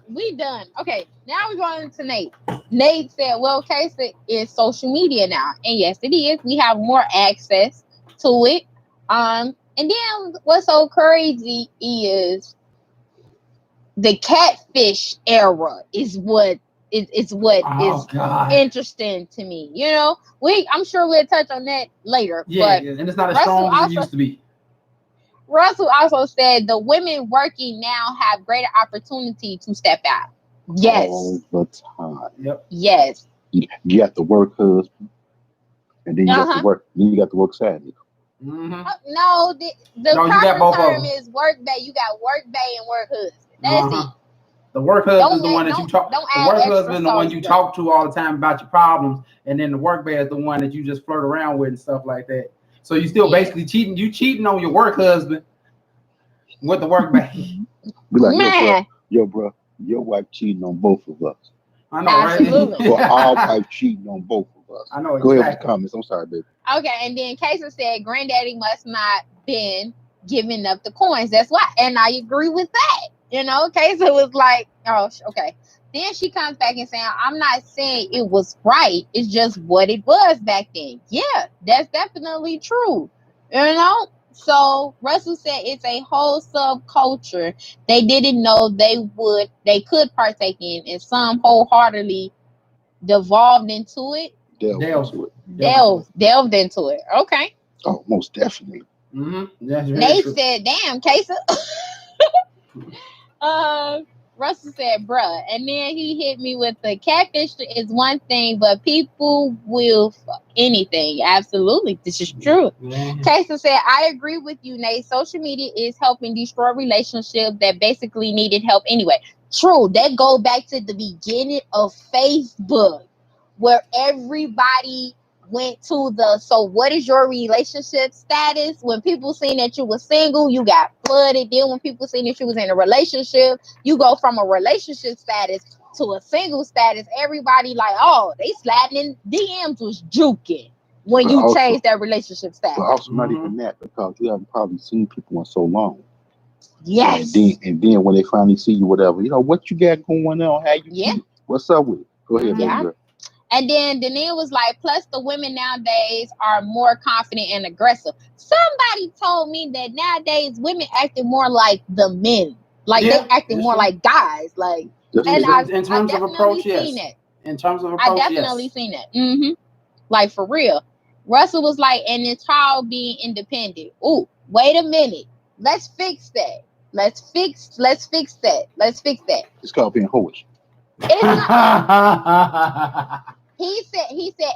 We done. Okay, now we're going to Nate. Nate said, well, Kesa is social media now. And yes, it is. We have more access to it. And then what's so crazy is the catfish era is what is interesting to me. I'm sure we'll touch on that later. Yeah, but and it's not as strong as it used to be. Russell also said the women working now have greater opportunity to step out. Yes. All the time. Yep. Yes. You got the work husband, and then you got the work. Then you got the work side. Mm-hmm. The proper term is work bay. You got work bay and work husband. That's it. The work husband is the Don't one add- that you talk. don't The add work extra husband is the one sauce, you bro. talk to all the time about your problems, and then the work bear is the one that you just flirt around with and stuff like that. So you still Yeah. basically cheating. You cheating on your work husband with the work bear. Be like, Man, yo, bro, your wife cheating on both of us. I know, right? Absolutely. Or our wife cheating on both of us. I know Go ahead with the exactly. comments. I'm sorry, baby. okay. And then Kaysa said, "Granddaddy must not been giving up the coins. That's why." And I agree with that. Kaysa was like, "Oh, okay." Then she comes back and saying, "I'm not saying it was right. It's just what it was back then." Yeah, that's definitely true. So Russell said it's a whole subculture they didn't know they could partake in, and some wholeheartedly devolved into it. Delve into it. Delved into it. Okay. Oh, most definitely. That's very Nate true. said, "Damn, Kaysa." Russell said, "Bruh," and then he hit me with the catfish is one thing, but people will anything. Absolutely, this is true. Yeah. Kaysa said, "I agree with you, Nate. Social media is helping destroy relationships that basically needed help anyway." True. That go back to the beginning of Facebook, where everybody went to so what is your relationship status? When people seen that you were single, you got flooded. Then when people seen that you was in a relationship, you go from a relationship status to a single status. Everybody like, oh, they sliding in DMs was juking when But you also- change that relationship status. But also not even that, because you haven't probably seen people in so long. Yes. And then when they finally see you, whatever, what you got going on? How you Yeah. keep? What's up with it? Go ahead, Yeah. baby girl. And then Danielle was like, plus the women nowadays are more confident and aggressive. Somebody told me that nowadays women acting more like the men. Like Yeah, they acting it's more true. like guys. Like, That's and true. In terms of definitely approach, seen yes. it. In terms of I approach, definitely yes. seen it. Like for real. Russell was like, and it's called being independent. Ooh, wait a minute. Let's fix that. Let's fix that. It's called being hoish. It's not. He said,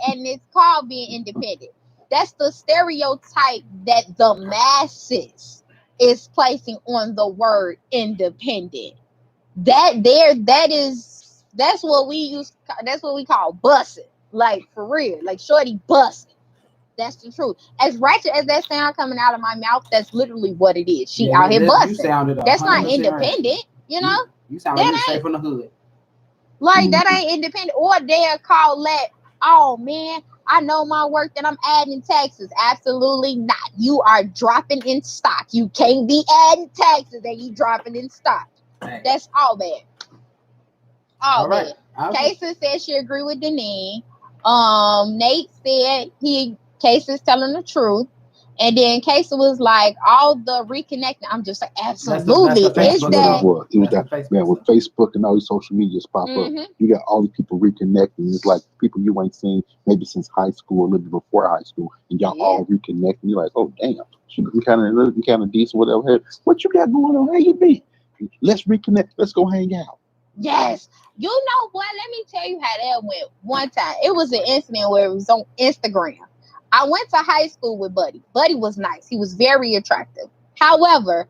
and it's called being independent. That's the stereotype that the masses is placing on the word independent. That's what we call bussing. Like for real. Like shorty bussing. That's the truth. As ratchet as that sound coming out of my mouth, that's literally what it is. She out here You bussing. sounded That's not 100% independent, right. You sound like you straight from the hood. Like that ain't independent. Or they'll call that, oh man, I know my work that I'm adding in taxes. Absolutely not. You are dropping in stock. You can't be adding taxes and you dropping in stock. That's all bad. All bad. Kaysa said she agreed with Deneen. Nate said Kaysa's telling the truth. And then Kaysa was like, all the reconnecting. I'm just like, absolutely. That's the Is Facebook that It was that, man, with Facebook and all these social medias pop up, you got all these people reconnecting. It's like people you ain't seen maybe since high school, a little bit before high school, and y'all all reconnecting. You're like, oh damn, she looking kind of decent, whatever. Hey, what you got going on? How you be? Let's reconnect. Let's go hang out. Yes. You know what? Let me tell you how that went one time. It was an incident where it was on Instagram. I went to high school with Buddy. Buddy was nice. He was very attractive. However,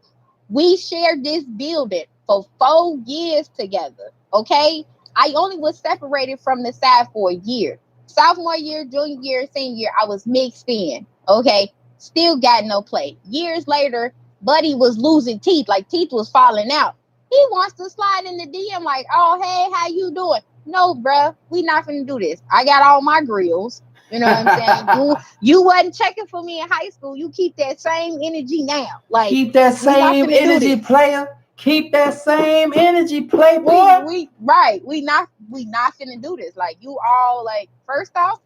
we shared this building for 4 years together. Okay? I only was separated from the side for a year. Sophomore year, junior year, senior year, I was mixed in. Okay? Still got no play. Years later, Buddy was losing teeth. Like teeth was falling out. He wants to slide in the DM like, oh, hey, how you doing? No, bruh, we not finna do this. I got all my grills. You know what I'm saying? You wasn't checking for me in high school. You keep that same energy now. Like keep that same energy, player. Keep that same energy, playboy. We not finna do this. Like you all like first off,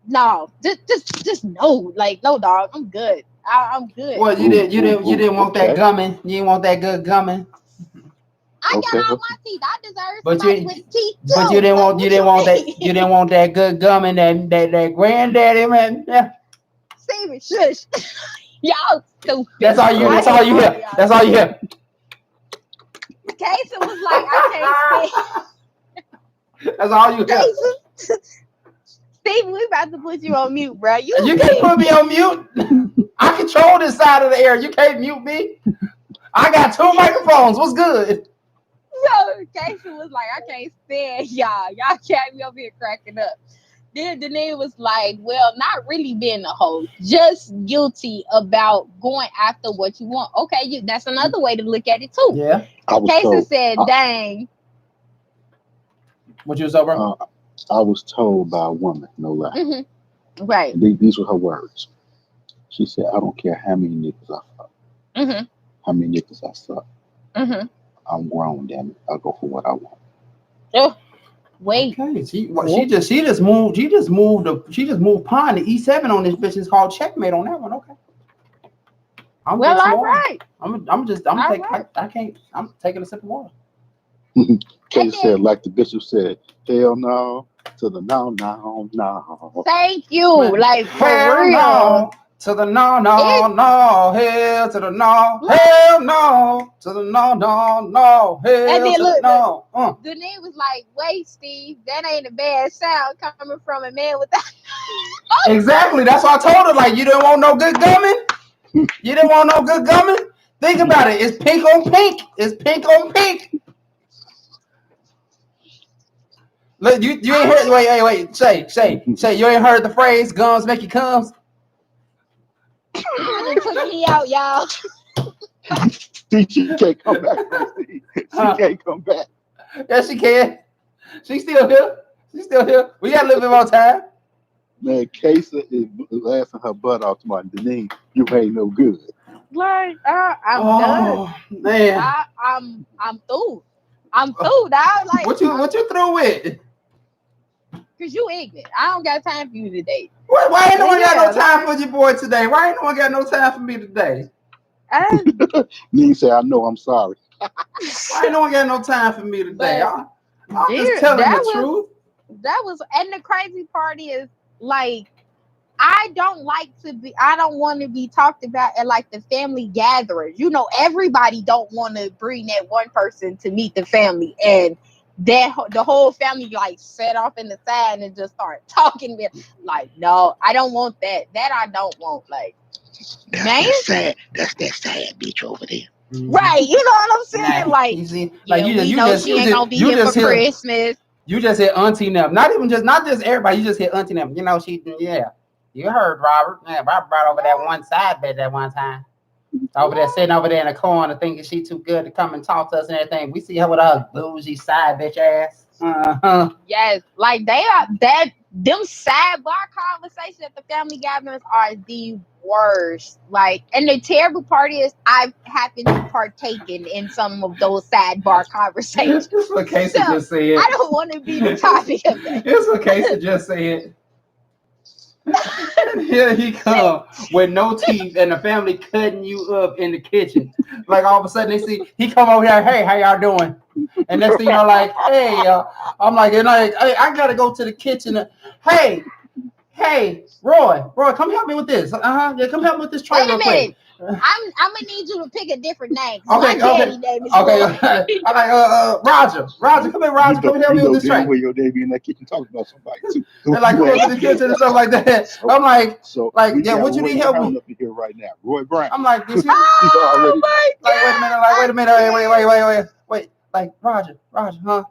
no, just no. Like no, dog. I'm good. I'm good. Well, you didn't want that gumming. You didn't want that good gumming. I got all my teeth. I deserve somebody with teeth too. But you didn't want that good gumming, that granddaddy, man. Yeah. Steven, shush. Y'all stupid. That's all you hear. That's all you hear. Kaysa was like, I can't see. That's all you hear. Steven, we about to put you on mute, bro. You can't put me on mute. I control this side of the air. You can't mute me. I got 2 microphones. What's good? So Casey was like, I can't stand y'all. Y'all can't be over here cracking up. Then Danae was like, well, not really being a hoe, just guilty about going after what you want. Okay, that's another way to look at it too. Yeah. Casey said, dang. What you was over? I was told by a woman, no lie. Mm-hmm. Right. These were her words. She said, I don't care how many niggas I fuck. Mm-hmm. How many niggas I suck. Mm-hmm. I'm grown, damn it. I'll go for what I want. Oh, wait. Okay. She just moved pawn to E7 on this bitch. It's called checkmate on that one. Okay. I'm taking a sip of water. Casey said, like the bishop said, hell no to the no. Thank you. Man, like, for hell real. No to the no. Hell to the no. Hell no to the no. Hell then to the no. Danae was like, wait, Steve, that ain't a bad sound coming from a man with that. Exactly. That's why I told her, like, you didn't want no good gumming? You didn't want no good gumming? Think about it. It's pink on pink. It's pink on pink. Look, you ain't heard. Wait. Say. You ain't heard the phrase "gums make you comes." They took me out, y'all. She can't come back. She can't come back. Yes, she can. She's still here. We got a little bit more time. Man, Casey is laughing her butt off to my Denise. You ain't no good. Like, I'm done. Man, I'm through. I'm through, dog. Like, what you through with? Cause you ignorant. I don't got time for you today. Why ain't no one got no time for your boy today? Why ain't no one got no time for me today? Nene said, I know, I'm sorry. Why ain't no one got no time for me today? I'm just telling the truth. That was, and the crazy part is, like, I don't want to be talked about at like the family gatherings. You know, everybody don't want to bring that one person to meet the family, and the whole family like set off in the side and just start talking. Like, no, I don't want that. That I don't want. Like, that's that sad bitch over there. Right? You know what I'm saying? Like, she ain't gonna be here for Christmas. You just hit auntie them. Not just everybody. You just hit auntie them. You know, you heard Robert. Yeah, Robert brought over that one side bitch that one time. Over there, sitting over there in the corner, thinking she too good to come and talk to us and everything. We see her with her bougie side bitch ass. Yes, like them sidebar conversations at the family gatherings are the worst. Like, and the terrible part is I've happened to partake in some of those sidebar conversations. It's what Casey just said. I don't want to be the topic of that. It's what Casey just said. Here he come with no teeth and the family cutting you up in the kitchen. Like, all of a sudden they see he come over here, hey, how y'all doing? And next thing you're like, hey, I'm like, hey, I gotta go to the kitchen. Hey, Roy, come help me with this. Yeah, come help me with this tray real quick. I'm gonna need you to pick a different name. Okay. Name is okay. I'm like, Roger, come here, Roger, come help me with this tray. Where your day be in that kitchen talking about somebody too. And like go to the kitchen and stuff like that. I'm like, yeah, what you need help with? Up here right now, Roy Brown. I'm like, this oh my God. Wait a minute, wait. Like, Roger, huh?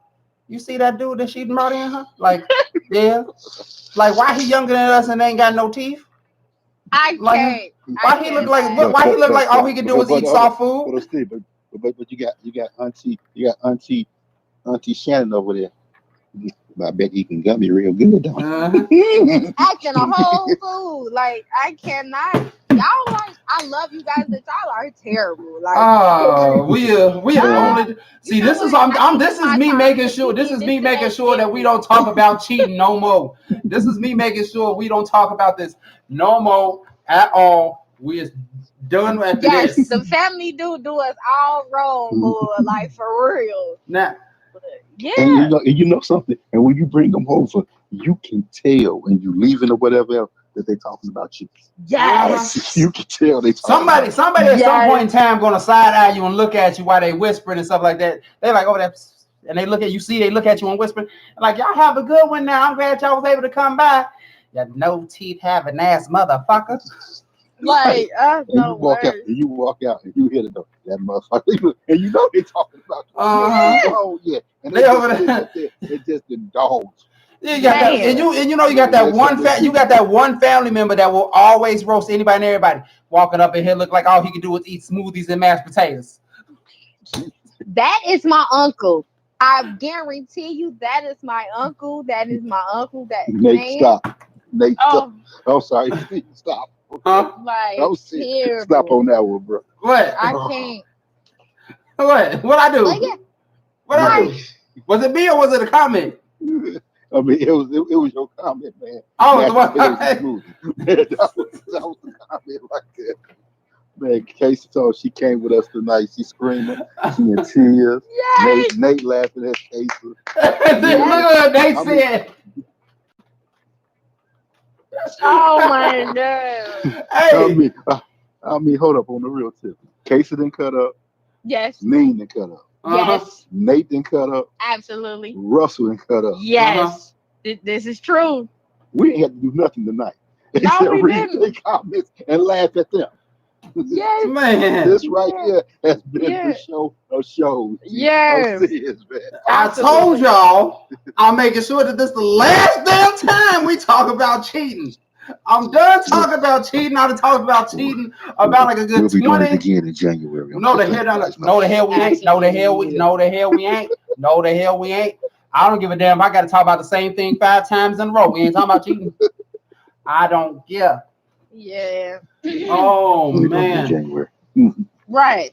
You see that dude that she brought in, huh? Like, yeah. Like, why he younger than us and ain't got no teeth? Why he look like all he can do is eat soft food? But you got Auntie Shannon over there. I bet you can gummy real good, don't you? Acting a whole fool. Like, I cannot. Y'all like, I love you guys, but y'all are terrible. Like, we are only see. This is me making sure that we don't talk about cheating no more. This is me making sure we don't talk about this no more at all. We is done after this. Yes, the family do us all wrong, boy. Like, for real. Now. Yeah. And you know something, and when you bring them over, you can tell when you leaving or whatever else that they talking about you. Yes, you can tell they somebody at some point in time gonna side eye you and look at you while they whispering and stuff like that. They like, oh, that's, and they look at you and whisper like, y'all have a good one now. I'm glad y'all was able to come by. You no teeth having ass motherfucker. Like, And you no walk out, words. and you walk out, and you hear the that motherfucker, and you know they talking about you. Uh-huh. Oh yeah, and They they over just sit there. up there and just indulge. You got that, Man. and you know you got that Next one time they you got that one family member that will always roast anybody and everybody. Walking up in here look like all he can do is eat smoothies and mashed potatoes. That is my uncle. I guarantee you that is my uncle. That is my uncle. That Nate, man. stop. Nate, stop. Oh, I'm sorry, Steve, stop. Okay, Huh? like I'm serious. Stop terrible. on that one, bro. What? I Oh, can't. What I Like, yeah, do? What I like, do? Was it me or was it a comment? I mean, it was your comment, man. Oh, the Mashed one. potatoes and smoothies. Man, that was the comment right there. Man, Casey told she came with us tonight. She screaming. She in tears. yes, Nate laughing at Casey. Look at Man, what they I mean, said. oh my god. Hey. I mean, hold up on the real tip. Casey didn't cut up. Yes, Neen didn't cut up. Uh-huh. yes, Nate didn't cut up. absolutely. Russell didn't cut up. Yes, this is true. We ain't had to do nothing tonight No, except we read didn't. their comments and laugh at them. Yes, Man, This right yeah, here has been yeah, the show of shows. I'm yes, serious, man. I told absolutely. y'all I'm making sure that this is the last damn time we talk about cheating. I'm done talking about cheating. I done talked about cheating about like a We'll good be doing it 20. again in January. I'm No the just hell, letting you guys know. no the hell we ain't. No the hell we, Absolutely. no the hell we ain't. No the hell we ain't. I don't give a damn. I got to talk about the same thing 5 times in a row. We ain't talking about cheating. I don't care. Yeah. Oh We'll be doing it in man. January. Right.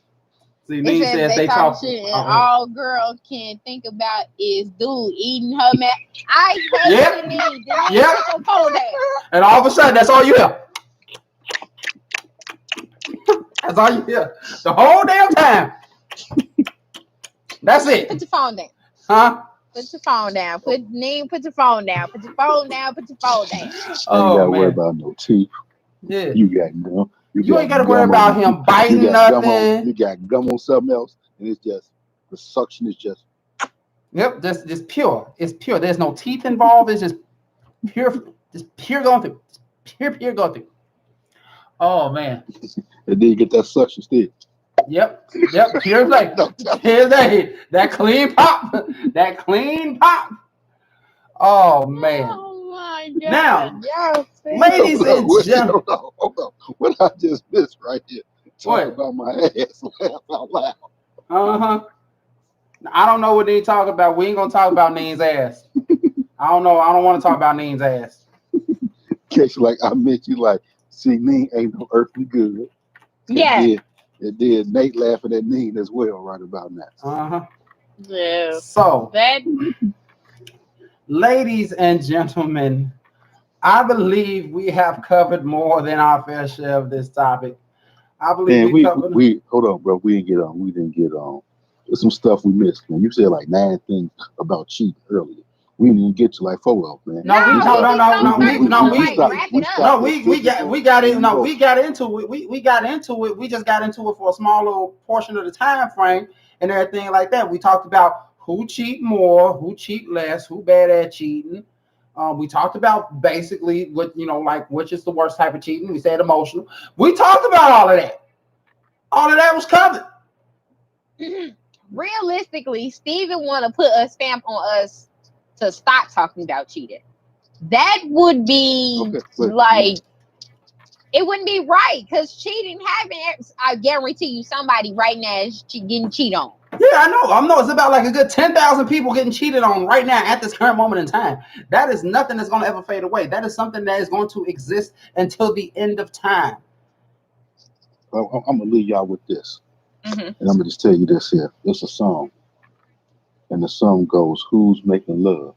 See, It Neen says says they they talking talk. shit and Oh, all girl can think about is dude eating her man. I hate Yep. Denise. Denise, Yep. put your phone down. and all of a sudden, that's all you hear. That's all you hear. The whole damn time. That's Put it. your phone down. Huh? Put your phone down. Put your phone down. Put your phone down. Put your phone down. I ain't Oh got to worry man. about no teeth. Yeah. You got gum. You ain't got to worry gum about on. him You biting got gum on. nothing. You got gum on something else, and it's just the suction is just. Yep, just pure. It's pure. There's no teeth involved. It's just pure going through. Pure going through. Oh man. And then you get that suction still. Yep. Pure like No, pure day. That clean pop. That clean pop. Oh man. Oh my god. Now, Y'all see? ladies and gentlemen. hold on. What I just missed right here. Talk What? about my ass. Laugh out loud. Uh-huh. I don't know what they talk about. We ain't gonna talk about Neen's ass. I don't know. I don't want to talk about Neen's ass. Case like I meant you like, see, Neen ain't no earthly good. Yeah. And then Nate laughing at Neen as well right about now. Uh-huh. Yeah. So, That ladies and gentlemen, I believe we have covered more than our fair share of this topic. I believe Man, we covered. we hold on, bro. We didn't get on. We didn't get on. There's some stuff we missed, man. You said like 9 things about cheating earlier. We didn't even get to like 4 of them, man. No, we no, no we no just no told no her we we no gonna we like wrap it stopped up. no at we physical got and it. No, emotional. we got into it. We got into it. We just got into it for a small little portion of the time frame and everything like that. We talked about who cheat more, who cheat less, who bad at cheating. We talked about basically what like which is the worst type of cheating. We said emotional. We talked about all of that. All of that was covered. Realistically, Steven want to put a stamp on us to stop talking about cheating. That would be Okay, but like it wouldn't be right because cheating happened. I guarantee you, somebody right now is getting cheated on. Yeah, I know. It's about like a good 10,000 people getting cheated on right now at this current moment in time. That is nothing that's going to ever fade away. That is something that is going to exist until the end of time. I'm gonna leave y'all with this, Mm-hmm. and I'm gonna just tell you this here. It's a song, and the song goes, "Who's making love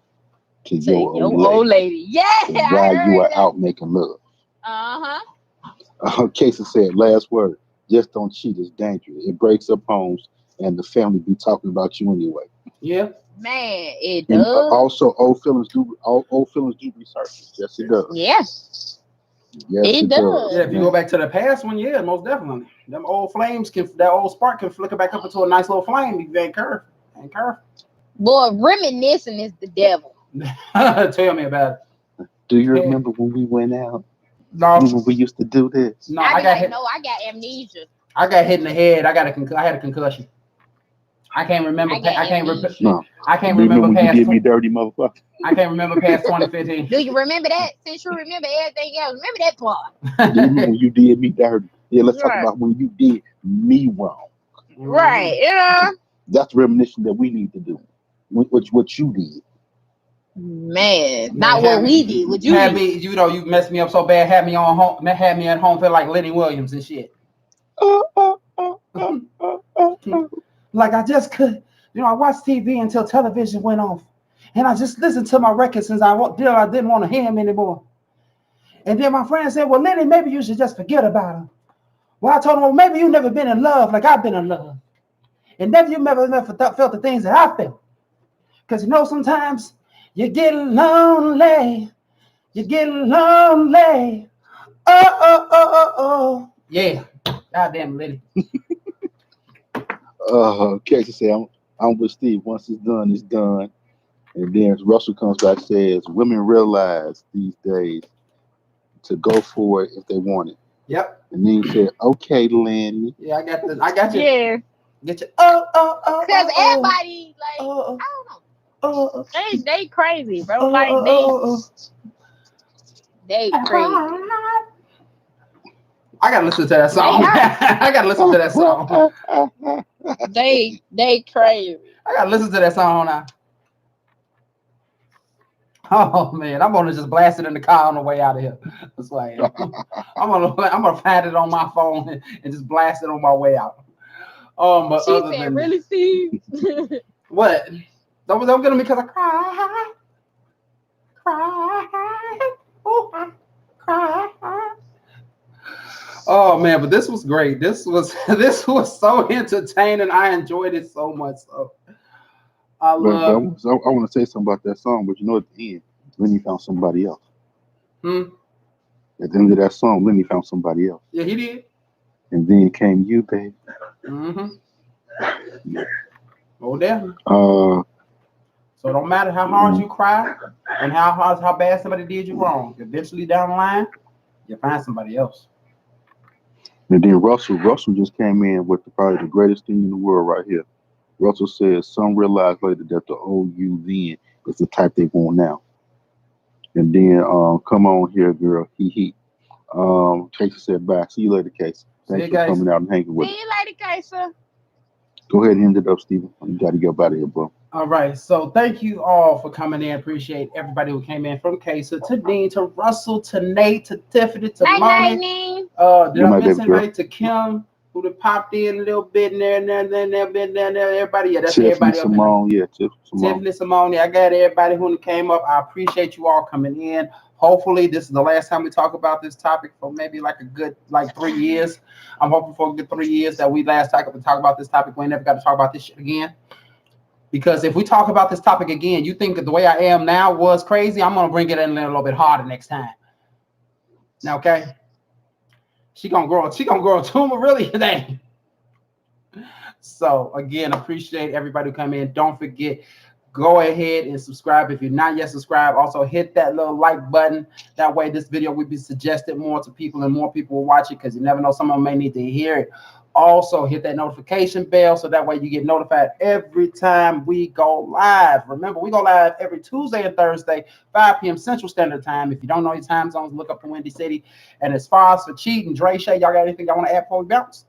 to Say, your yo, old old lady lady. Yeah, I while you heard are that. out making love?" Uh-huh. Casey said, "Last word. Just don't cheat. It's dangerous. It breaks up homes, and the family be talking about you anyway." Yeah. Man, it And does. also, old feelings do resurface. Yes, it does. Yeah, Yes, it it does. does. Yeah, if you go back to the past one, yeah, most definitely. Them old flames that old spark can flicker back up into a nice little flame. You very careful. And careful. Boy, reminiscing is the devil. Tell me about Do you it. remember when we went out No, Remember we used to do this? no, I I be got like, hit. no, I got amnesia. I got hit in the head. I had a concussion. I can't remember. I got amnesia. No. I can't Remember remember when you past. did me dirty, motherfucker? I can't remember past 2015. Do you remember that? Since you remember everything else, remember that part. Do you remember when you did me dirty? Yeah, let's talk Right. about when you did me wrong. Right. You know? That's reminiscence that we need to do. What you did. Man, Man, not what we did. What you had did. me, you messed me up so bad. Had me on home. Had me at home feel like Lenny Williams and shit. Like I just could, I watched TV until television went off, and I just listened to my records since I didn't want to hear him anymore. And then my friend said, "Well, Lenny, maybe you should just forget about him." Well, I told him, "Well, maybe you never been in love like I've been in love, and never felt the things that I felt. Because sometimes you get lonely, you get lonely. Oh. Yeah, goddamn Lenny." Casey said, I'm with Steve. Once it's done, it's done. And then Russell comes back and says, women realize these days to go for it if they want it. Yep. And then he said, okay, Lenny. Yeah, I got you. Yeah. Get you. Because everybody, like, I don't know. They crazy, bro. Like, they crazy. I gotta listen to that song. I gotta listen to that song. They crazy. I gotta listen to that song now. Oh man, I'm gonna just blast it in the car on the way out of here. That's why I'm gonna find it on my phone and just blast it on my way out. But She other said, than "Really, Steve?" what? Don't get me because I cry. Oh man, but this was great. This was so entertaining. I enjoyed it so much. So I want to say something about that song, but at the end, Lenny found somebody else. At the end of that song, Lenny found somebody else. Yeah, he did. And then came you, babe. Oh, damn. So it don't matter how hard you cry and how bad somebody did you wrong. Eventually down the line, you find somebody else. And then Russell just came in with probably the greatest thing in the world right here. Russell says, some realize later that the old you then is the type they want now. And then, come on here, girl. He. Casey said, bye. See you later, Casey. Thanks for coming out and hanging with us. See you later, Casey. Go ahead and end it up, Steven. You got to get out of here, bro. All right. So thank you all for coming in. Appreciate everybody who came in, from Casey to Dean to Russell to Nate to Tiffany to Lonnie. Did I miss anybody? To Kim, who popped in a little bit and there. Everybody. Yeah, that's Tiffany everybody. Simone. Yeah, Tiffany Simone. I got everybody who came up. I appreciate you all coming in. Hopefully, this is the last time we talk about this topic for maybe like a good 3 years. I'm hoping for a good 3 years that we last talk about this topic. We ain't never got to talk about this shit again. Because if we talk about this topic again, you think that the way I am now was crazy, I'm going to bring it in a little bit harder next time. Now, okay? She gonna grow a tumor really today. So, again, appreciate everybody who come in. Don't forget, go ahead and subscribe if you're not yet subscribed. Also, hit that little like button. That way, this video will be suggested more to people and more people will watch it because you never know, someone may need to hear it. Also, hit that notification bell so that way you get notified every time we go live. Remember, we go live every Tuesday and Thursday, 5 p.m. Central Standard Time. If you don't know your time zones, look up the Windy City. And as far as for cheating, Dre, Shay, y'all got anything y'all want to add before we bounce?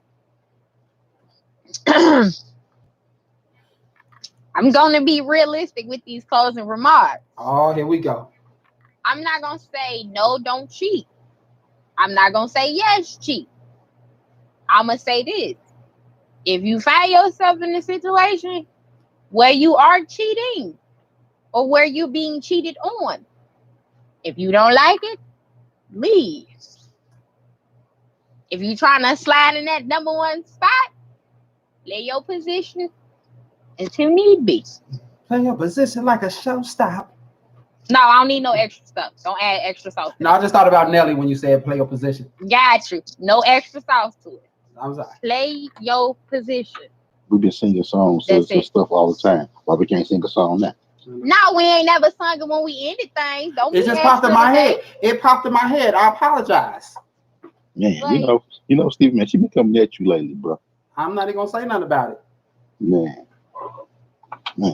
I'm going to be realistic with these closing remarks. Oh, here we go. I'm not going to say, no, don't cheat. I'm not going to say, yes, cheat. I'm going to say this. If you find yourself in a situation where you are cheating or where you're being cheated on, if you don't like it, leave. If you're trying to slide in that number one spot, lay your position until need be. Play your position like a showstop. No, I don't need no extra stuff. Don't add extra sauce. No, I just thought about Nelly when you said play your position. Got you. No extra sauce to it. I'm sorry. Play your position. We've been singing songs and stuff all the time. Why we can't sing a song now? No, we ain't never sung it when we ended things. Don't It be just popped in extra my today. head. It popped in my head. I apologize. Man, Like, you know, Steve, man, she been coming at you lately, bro. I'm not even gonna say nothing about it. Man,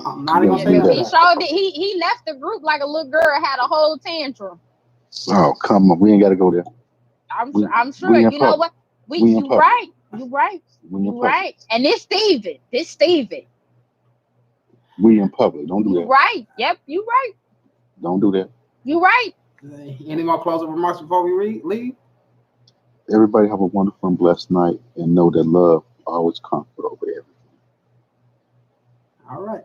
I'm not even you gonna say gotta do nothing he about it. showed it. He left the group like a little girl had a whole tantrum. Oh, come on, we ain't gotta go there. I'm sure. We in You know public. what? We in You public. right. You right. We in You public. right. And this Steven. This Steven. We in public. Don't do You that. right. Yep. You right. Don't do that. You right. Any more closing remarks before we leave? Everybody have a wonderful and blessed night, and know that love always conquers over everything. All right.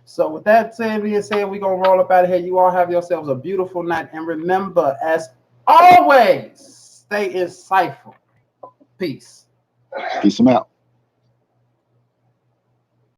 So with that being said, we're gonna roll up out of here. You all have yourselves a beautiful night, and remember, as always, stay insightful. Peace. Peace them out.